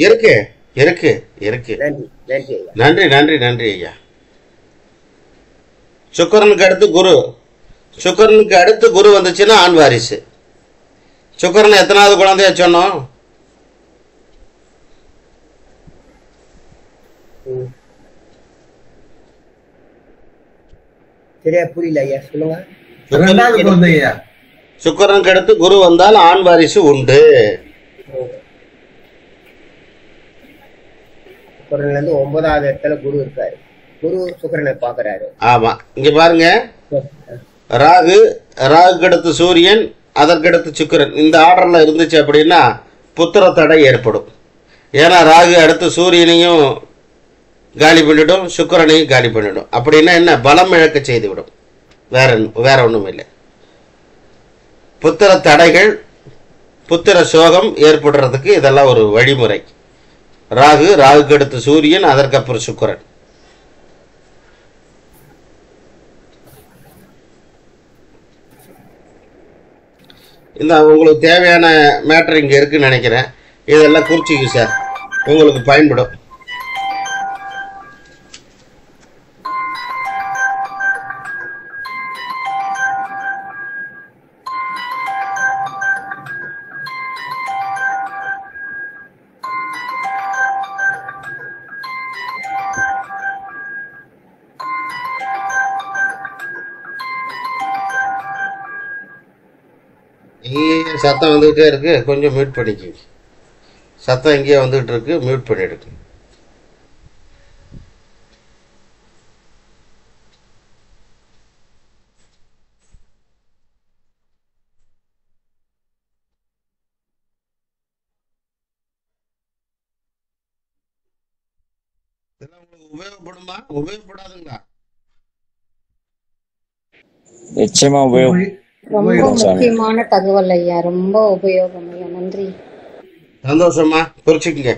A: இருக்கு இருக்கு இருக்கு.
L: நன்றி நன்றி ஐயா.
A: நன்றி நன்றி நன்றி ஐயா. சுக்கிரனுக்கு அடுத்து குரு, சுக்கிரனுக்கு அடுத்து குரு வந்துச்சுன்னா ஆண் வாரிசு. சுக்கிரன் எத்தனாவது குழந்தைய சொன்னோம்?
L: சரியா புரியல ஐயா, சொல்லுங்க.
A: சுக்கிரனுக்கு அடுத்து குரு வந்தால் ஆண் வாரிசு உண்டு.
L: சுக்கிரன்ல இருந்து 9வது இடத்துல குரு இருக்காரு, குரு சுக்கிரனை பாக்குறாரு.
A: ஆமா, இங்க பாருங்க, ராகு, ராகுக்கு அடுத்து சூரியன், அதற்கடுத்து சுக்கிரன், இந்த ஆர்டர்ல இருந்துச்சு அப்படின்னா புத்திர தடை ஏற்படும். ஏன்னா ராகு அடுத்து சூரியனையும் காலி பண்ணிடும், சுக்கிரனையும் காலி பண்ணிடும். அப்படின்னா என்ன, பலம் இழக்க செய்து விடும். வேற ஒண்ணும் இல்லை. புத்திர தடைகள், புத்திர சோகம் ஏற்படுறதுக்கு இதெல்லாம் ஒரு வழிமுறை. ராகு, ராகுக்கு அடுத்து சூரியன், அதற்கப்புறம் சுக்கிரன். இந்த உங்களுக்கு தேவையான மேட்டர் இங்க இருக்குன்னு நினைக்கிறேன். இதெல்லாம் குறிச்சிக்கு சார், உங்களுக்கு பயன்படும். சத்தம் வந்துகிட்டே இருக்கு, கொஞ்சம் மியூட் பண்ணிக்கோங்க. சத்தம் எங்கேயோ வந்துகிட்டு இருக்கு, மியூட் பண்ணிடுங்க. இதெல்லாம் உங்களுக்கு உபயோகப்படுமா, உபயோகப்படாதுங்களா?
D: நிச்சயமா
H: ரொம்ப முக்கியமான தகவல் ஐயா, ரொம்ப உபயோகம் ஐயா. நன்றி.
A: சந்தோஷமா, குறிச்சுக்குங்க.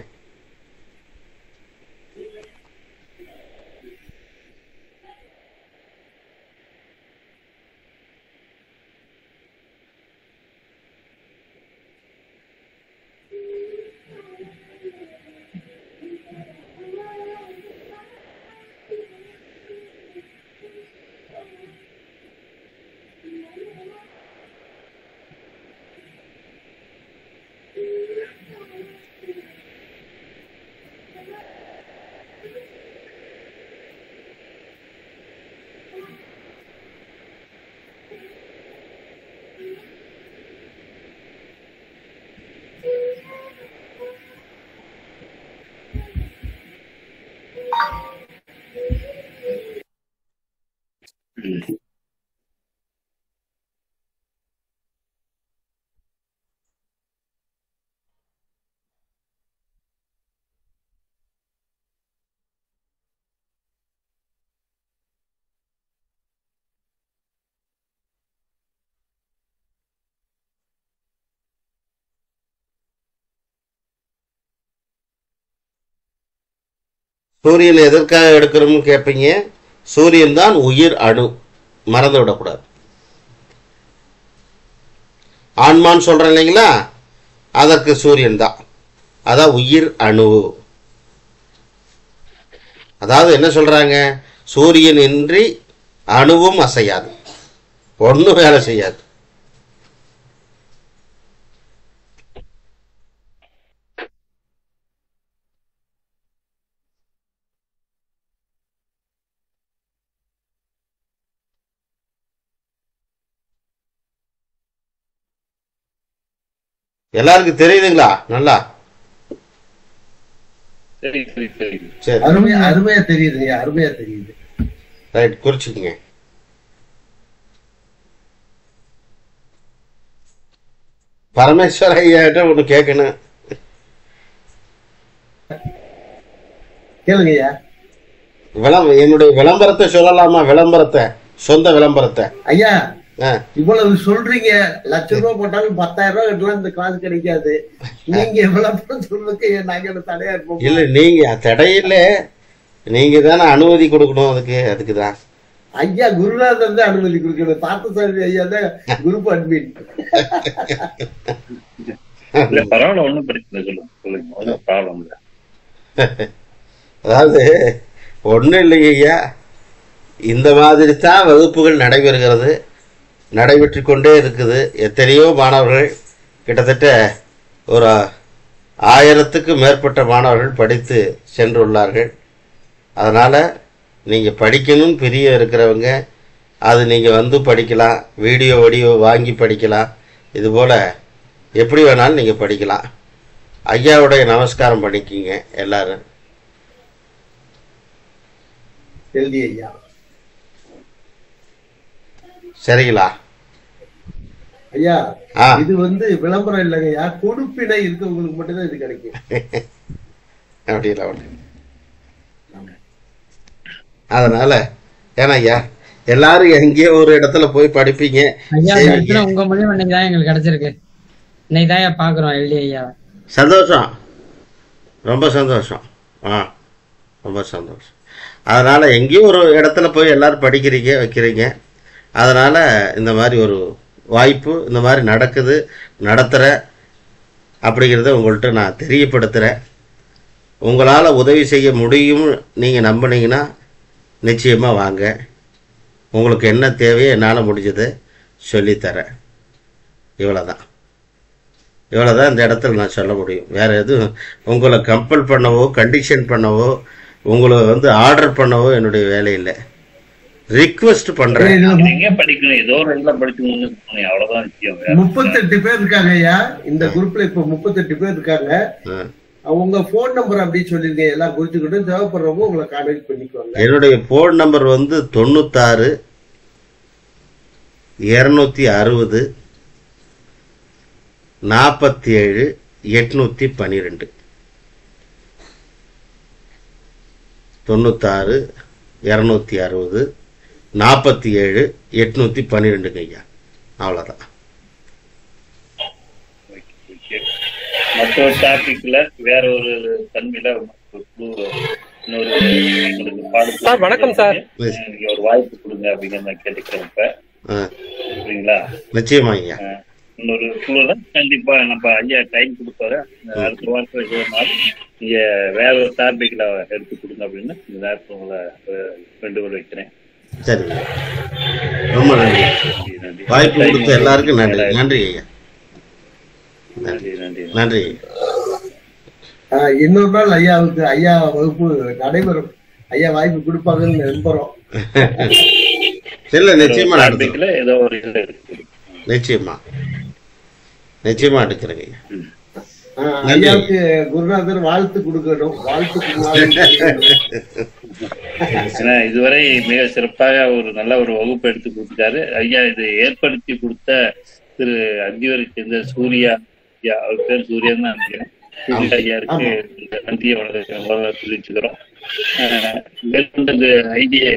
A: சூரியன் எதற்காக எடுக்கிறோம்னு கேட்பீங்க. சூரியன் தான் உயிர் அணு, மறந்து விடக்கூடாது. ஆன்மான்னு சொல்றேன் இல்லைங்களா, அதற்கு சூரியன் தான், அதான் உயிர் அணு. அதாவது என்ன சொல்றாங்க, சூரியன் இன்றி அணுவும் அசையாது, ஒன்றும் வேலை செய்யாது. எல்லாருக்கும் தெரியுதுங்களா? நல்லா
E: சரி சரி சரி
A: சரி,
I: அருமையா தெரியுதுங்க, அருமையா தெரியுது.
A: ரைட், குறிச்சுக்குங்க. பரமேஸ்வர ஐயாட்ட ஒண்ணு கேட்கணும்.
I: கேளுங்கய்யா.
A: என்னுடைய விளம்பரத்தை சொல்லலாமா? விளம்பரத்தை, சொந்த விளம்பரத்தை.
I: ஐயா இவ்வளவு சொல்றீங்க, லட்சம் ரூபாய் போட்டாலும் 10,000 ரூபாய் கட்டலாம், இந்த காசு கிடைக்காது. நீங்க விளம்பரம் சொல்றதுக்கு நாங்க தடையா இருப்போம்.
A: இல்ல, நீங்க தடையில, நீங்க தானே அனுமதி கொடுக்கணும். அதுக்குதான்
I: ஐயா குருநாதர் தான் அனுமதி கொடுக்கணும். பார்த்தசாரதி ஐயா தான் குரூப் அட்மின்.
E: பரவாயில்ல, ஒண்ணும் பிரச்சனை, சொல்லுங்க, ஒன்றும் ப்ராப்ளம் இல்லை.
A: அதாவது ஒண்ணும் இல்லைங்க ஐயா, இந்த மாதிரி தான் வகுப்புகள் நடைபெறுகிறது, நடைபெற்று கொண்டே இருக்குது. எத்தனையோ மாணவர்கள், கிட்டத்தட்ட ஒரு 1000க்கு மேற்பட்ட மாணவர்கள் படித்து சென்றுள்ளார்கள். அதனால் நீங்கள் படிக்கணும்னு பிரிய இருக்கிறவங்க அது நீங்கள் வந்து படிக்கலாம், வீடியோ வாங்கி படிக்கலாம், இதுபோல் எப்படி வேணாலும் நீங்கள் படிக்கலாம். ஐயாவுடைய நமஸ்காரம் பண்ணிக்கிங்க எல்லாரும்.
I: ஐயா
A: சரிங்களா?
I: ஐயா இது வந்து விளம்பரம் இல்லைங்கய்யா, கொடுப்பினை இருக்கவங்களுக்கு மட்டும்தான் இது கிடைக்கும்.
A: அப்படிங்களா? அதனால ஏன்னா ஐயா எல்லாரும் எங்கேயோ ஒரு இடத்துல போய் படிப்பீங்க.
K: உங்க மூலியம் இன்னைக்கு தான் எங்களுக்கு கிடைச்சிருக்கு, இன்னைக்கு தான் பாக்குறோம் எல்டி ஐயா.
A: சந்தோஷம், ரொம்ப சந்தோஷம். ரொம்ப சந்தோஷம். அதனால எங்கேயோ ஒரு இடத்துல போய் எல்லாரும் படிக்கிறீங்க, வைக்கிறீங்க. அதனால இந்த மாதிரி ஒரு வாய்ப்பு இந்த மாதிரி நடக்குது, நடத்துகிற அப்படிங்கிறத உங்கள்கிட்ட நான் தெரியப்படுத்துகிறேன். உங்களால் உதவி செய்ய முடியும் நீங்கள் நம்பினீங்கன்னா நிச்சயமாக வாங்க. உங்களுக்கு என்ன தேவையோ என்னால் முடிஞ்சதை சொல்லித்தரேன். இவ்வளோதான் இந்த இடத்துல நான் சொல்ல முடியும். வேறு எதுவும் உங்களை கம்பல் பண்ணவோ, கண்டிஷன் பண்ணவோ, உங்களை வந்து ஆர்டர் பண்ணவோ என்னுடைய வேலை இல்லை. ரிக்வெஸ்ட் பண்றேன்.
E: எங்க படிக்கணும், ஏதோ ஒரு இடத்துல படிச்சு அவ்வளவுதான் விஷயம்.
I: 38 பேர் இருக்காங்க ஐயா இந்த குரூப்ல. இப்ப 38 பேர் இருக்காங்க. உங்க போன் நம்பர் அப்படி சொல்லிருக்கேன், எல்லாம் குறிச்சுக்கிட்டு தேவைப்படுறவங்க உங்களை கான்டாக்ட் பண்ணிக்குவாங்க.
A: என்னுடைய போன் நம்பர் வந்து 96 260 47 812. 96 260 47 812 ஐயா. அவ்வளவுதான்.
E: மற்றொரு டாபிக்ல வேற ஒரு தன்மையில இன்னொரு எங்களுக்கு பாடு. வணக்கம் சார், ஒரு வாய்ப்பு கொடுங்க அப்படிங்கிற நான் கேட்டுக்கிறேன். சரிங்களா?
A: நிச்சயமா ஐயா.
E: இன்னொரு குழுல கண்டிப்பா நம்ம ஐயா டைம் கொடுப்பாரு. அடுத்த வாரத்துல ஒரு நாள் நீங்க வேற ஒரு டாபிக்ல எடுத்து கொடுங்க அப்படின்னு இந்த நேரத்தில் உங்களை வேண்டுகோள் வைக்கிறேன்.
A: சரி, ரொம்ப நன்றி. வாய்ப்பு கொடுத்த எல்லாருக்கும் நன்றி. நன்றி ஐயா, நன்றி.
I: இன்னொரு நாள் ஐயாவுக்கு ஐயா வகுப்பு நடைபெறும். ஐயா வாய்ப்பு கொடுப்பாங்கன்னு நம்புறோம்.
A: இல்ல, நிச்சயமா
E: ஏதோ ஒரு
A: நிச்சயமா எடுக்கிறேங்க ஐயா.
I: ஐயாவுக்கு குருநாதர் வாழ்த்து கொடுக்கணும்.
E: ஏன்னா இதுவரை மிக சிறப்பாக ஒரு நல்ல ஒரு வகுப்பு எடுத்து கொடுத்தாரு ஐயா. இது ஏற்படுத்தி கொடுத்த திரு அந்திவரை சேர்ந்த சூர்யா ஐயா, அவர் பேர் சூர்யா தான் நினைக்கிறேன். சூர்யா ஐயாருக்கு நன்றியை தெரிவிச்சுக்கிறோம். மேற்கொண்டு ஐடியை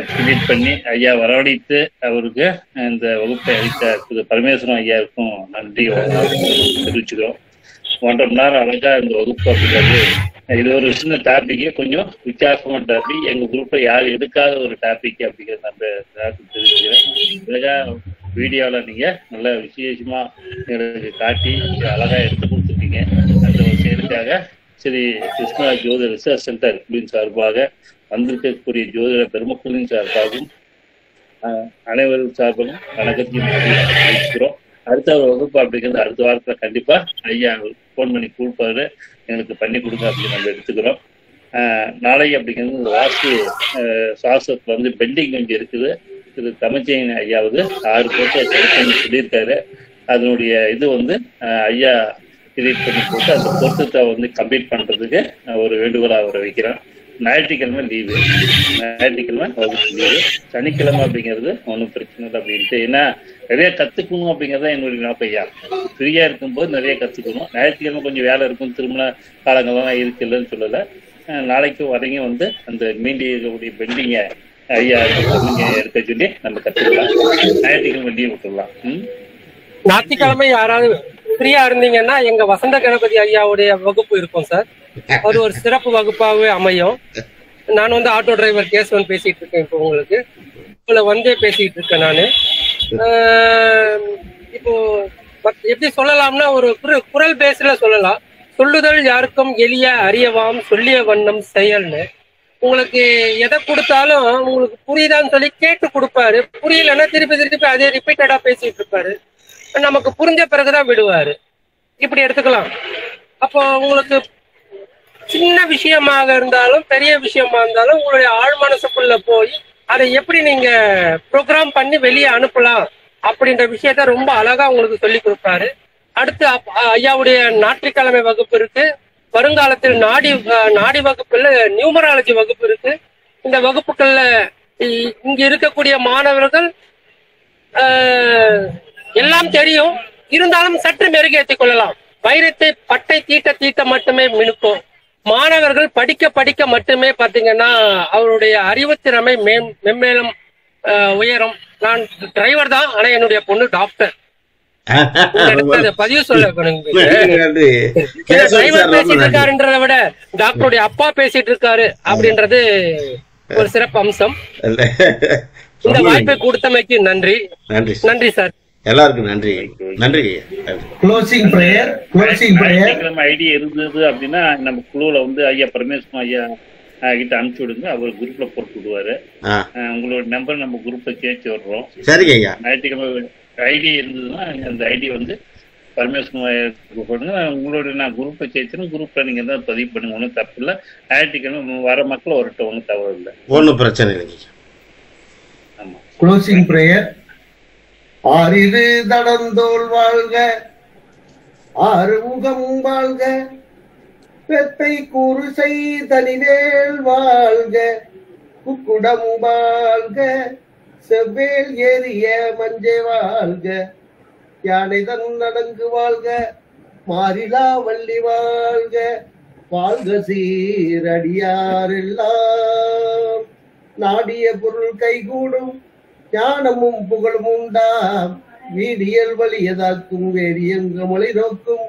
E: கிரியேட் பண்ணி ஐயா வரவழைத்து அவருக்கு இந்த வகுப்பை அளித்த திரு பரமேஸ்வரன் ஐயாவுக்கும் நன்றி தெரிவிச்சுக்கிறோம். 1.5 மணி நேரம் அழகா இந்த வகுப்பு அப்படிங்கிறது இது ஒரு சின்ன டாபிக், கொஞ்சம் வித்தியாசமான டாபிக். எங்க குரூப்ல யாரும் எடுக்காத ஒரு டாபிக் அப்படிங்கிறது நம்ம தெரிஞ்சுக்கிறேன். வீடியோல நீங்க நல்ல விசேஷமா எங்களுக்கு காட்டி அழகா எடுத்து கொடுத்துருக்கீங்க. அந்த ஒரு செயலுக்காக ஸ்ரீ கிருஷ்ணா ஜோதிட ரிசர்ச் சென்டர் குழுவின் சார்பாக வந்திருக்கக்கூடிய ஜோதிட பெருமக்களின் சார்பாகவும் அனைவரும் சார்பாகவும் வணக்கத்தையும் தெரிவிக்கிறோம். அடுத்த ஒரு வகுப்பு அப்படிங்கிறது அடுத்த வாரத்துல கண்டிப்பா ஐயா போன் பண்ணி கொடுப்பாரு, எங்களுக்கு பண்ணி கொடுங்க அப்படின்னு நம்ம எடுத்துக்கிறோம். நாளை அப்படிங்கிறது வாஸ்து சாஸ்திரத்துல வந்து பெண்டிங் கொஞ்சம் இருக்குது. திரு தமிழ்ச்செயன் ஐயாவது 6 போட்டு சொல்லியிருக்காரு. அதனுடைய இது வந்து ஐயா கிரியேட் பண்ணி போட்டு அந்த பொருத்தத்தை வந்து கம்ப்ளீட் பண்றதுக்கு ஒரு வேண்டுகோளாக அவரை வைக்கிறேன். ஞாயிற்றுக்கிழமை லீவு, ஞாயிற்றுக்கிழமை லீவு, சனிக்கிழமை அப்படிங்கிறது ஒன்றும் பிரச்சனை இல்லை அப்படின்ட்டு. ஏன்னா நிறைய கத்துக்கணும் அப்படிங்கிறத என்னுடைய நோக்கம். ஐயா ஃப்ரீயா இருக்கும்போது நிறைய கத்துக்கணும். ஞாயிற்றுக்கிழமை கொஞ்சம் வேலை இருக்கும், திருமண காலங்கள்லாம் இருக்கு இல்லைன்னு சொல்லலை. நாளைக்கு வரைக்கும் வந்து அந்த மீண்டி இருக்கக்கூடிய பெண்டிங்க ஐயா எடுக்க சொல்லி நம்ம கத்துக்கலாம். ஞாயிற்றுக்கிழமை லீவ் விட்டுடலாம்.
M: ஞாயிற்றுக்கிழமை யாராவது ஃப்ரீயா இருந்தீங்கன்னா எங்க வசந்த கணபதி ஐயாவுடைய வகுப்பு இருக்கும் சார். அது ஒரு சிறப்பு வகுப்பாகவே அமையும். நான் வந்து ஆட்டோ டிரைவர் கேசவன் பேசிட்டு இருக்கேன். இப்போ உங்களுக்கு வந்தே பேசிட்டு இருக்கேன் நானு. இப்போ எப்படி சொல்லலாம்னா ஒரு குரல் பேஸ்ல சொல்லலாம். சொல்லுதல் யாருக்கும் எளிய அறியவாம் சொல்லிய வண்ணம் செயல்னு. உங்களுக்கு எதை கொடுத்தாலும் உங்களுக்கு புரியுதான்னு சொல்லி கேட்டு கொடுப்பாரு. புரியலன்னா திருப்பி திருப்பி அதே ரிப்பீட்டடா பேசிட்டு இருப்பாரு. நமக்கு புரிஞ்ச பிறகுதான் விடுவாரு. இப்படி எடுத்துக்கலாம். அப்போ உங்களுக்கு சின்ன விஷயமாக இருந்தாலும் பெரிய விஷயமா இருந்தாலும் உங்களுடைய ஆழ் மனசுக்குள்ள போய் அதை எப்படி நீங்க ப்ரோக்ராம் பண்ணி வெளியே அனுப்பலாம் அப்படின்ற விஷயத்த ரொம்ப அழகா உங்களுக்கு சொல்லி கொடுப்பாரு. அடுத்து ஐயாவுடைய ஞாயிற்றுக்கிழமை வகுப்பு இருக்கு. வருங்காலத்தில் நாடி வகுப்புல நியூமராலஜி வகுப்பு இருக்கு. இந்த வகுப்புகள்ல இங்க இருக்கக்கூடிய மாணவர்கள் எல்லாம் தெரியும், இருந்தாலும் சற்று மெருகேற்றிக் கொள்ளலாம். வைரத்தை பட்டை தீட்ட மட்டுமே மினுக்கும். மாணவர்கள் படிக்க படிக்க மட்டுமே பாத்தீங்கன்னா அவருடைய அறிவுத்திறமை மென்மேலும் உயரும். நான் டிரைவர் தான், ஆனா என்னுடைய பொண்ணு டாக்டர். பதிவு சொல்ல டிரைவர் பேசிட்டு இருக்காருன்றத விட டாக்டருடைய அப்பா பேசிட்டு இருக்காரு அப்படின்றது ஒரு சிறப்பு அம்சம். இந்த வாய்ப்பை கொடுத்தமைக்கு நன்றி. நன்றி சார்.
A: எல்லாருக்கும் நன்றி. நன்றி.
I: Closing prayer.
E: ஐடியா இருந்தது அப்படின்னா நம்ம குழுல வந்து ஐயா பரமேஸ்வரன் ஐயா கிட்ட அனுப்பிச்சு விடுங்க. அவர் குரூப்ல போட்டு விடுவாரு. உங்களோட நம்பர் நம்ம குரூப்ல சேர்த்து வர்றோம்.
A: சரிங்க ஐயா.
E: ஞாயிற்றுக்கிழமை ஐடி இருந்ததுன்னா அந்த ஐடி வந்து பரமேஸ்வரன் போடுங்க. உங்களோட நான் குரூப்பை சேர்த்துன்னு குரூப்ல நீங்க தான் பதிவு பண்ணுங்க. ஒன்றும் தப்பு இல்லை. ஞாயிற்றுக்கிழமை வர மக்கள் வரட்டும், ஒன்றும் தவறு இல்லை.
A: ஒன்றும் பிரச்சனை இல்லைங்க.
E: ஆமா.
I: Closing prayer. ஆறிரு தடந்தோல் வாழ்க, ஆறுமுகம் வாழ்க, பெத்தை குருசை தனிவேல் வாழ்க, குக்குடம் வாழ்க, செவ்வேல் ஏறிய மஞ்சை வாழ்க, யானை தன் நடங்கு வாழ்க, மாறிலா வள்ளி வாழ்க, வாழ்க சீரடியார் எல்லாம் நாடிய பொருள் கைகூடும், ஞானமும் புகழும் உண்டாம், வீடியல் வலியதாக்கும் வேடியங்க மொழி நோக்கும்,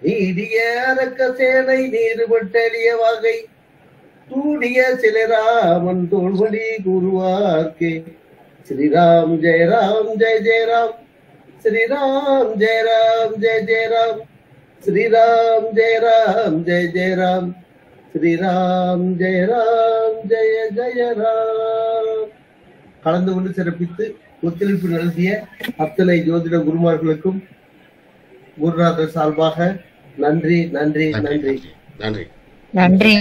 I: நீடிய அரக்க சேனை நீருபட்டெளிய வகை தூடிய சிலராமன் தோல்வழி கூறுவார்க்கே. ஸ்ரீராம் ஜெய ராம் ஜெய ஜெய ராம், ஸ்ரீராம் ஜெய ராம் ஜெய ஜெய ராம், ஸ்ரீராம் ஜெய ராம் ஜெய ஜெய ராம், ஸ்ரீராம் ஜெய ராம் ஜெய ஜெய ராம். கலந்து கொண்டு சிறப்பித்து ஒத்துழைப்பு நடத்திய அத்தனை ஜோதிட குருமார்களுக்கும் குருநாதர் சார்பாக நன்றி நன்றி நன்றி
A: நன்றி
N: நன்றி.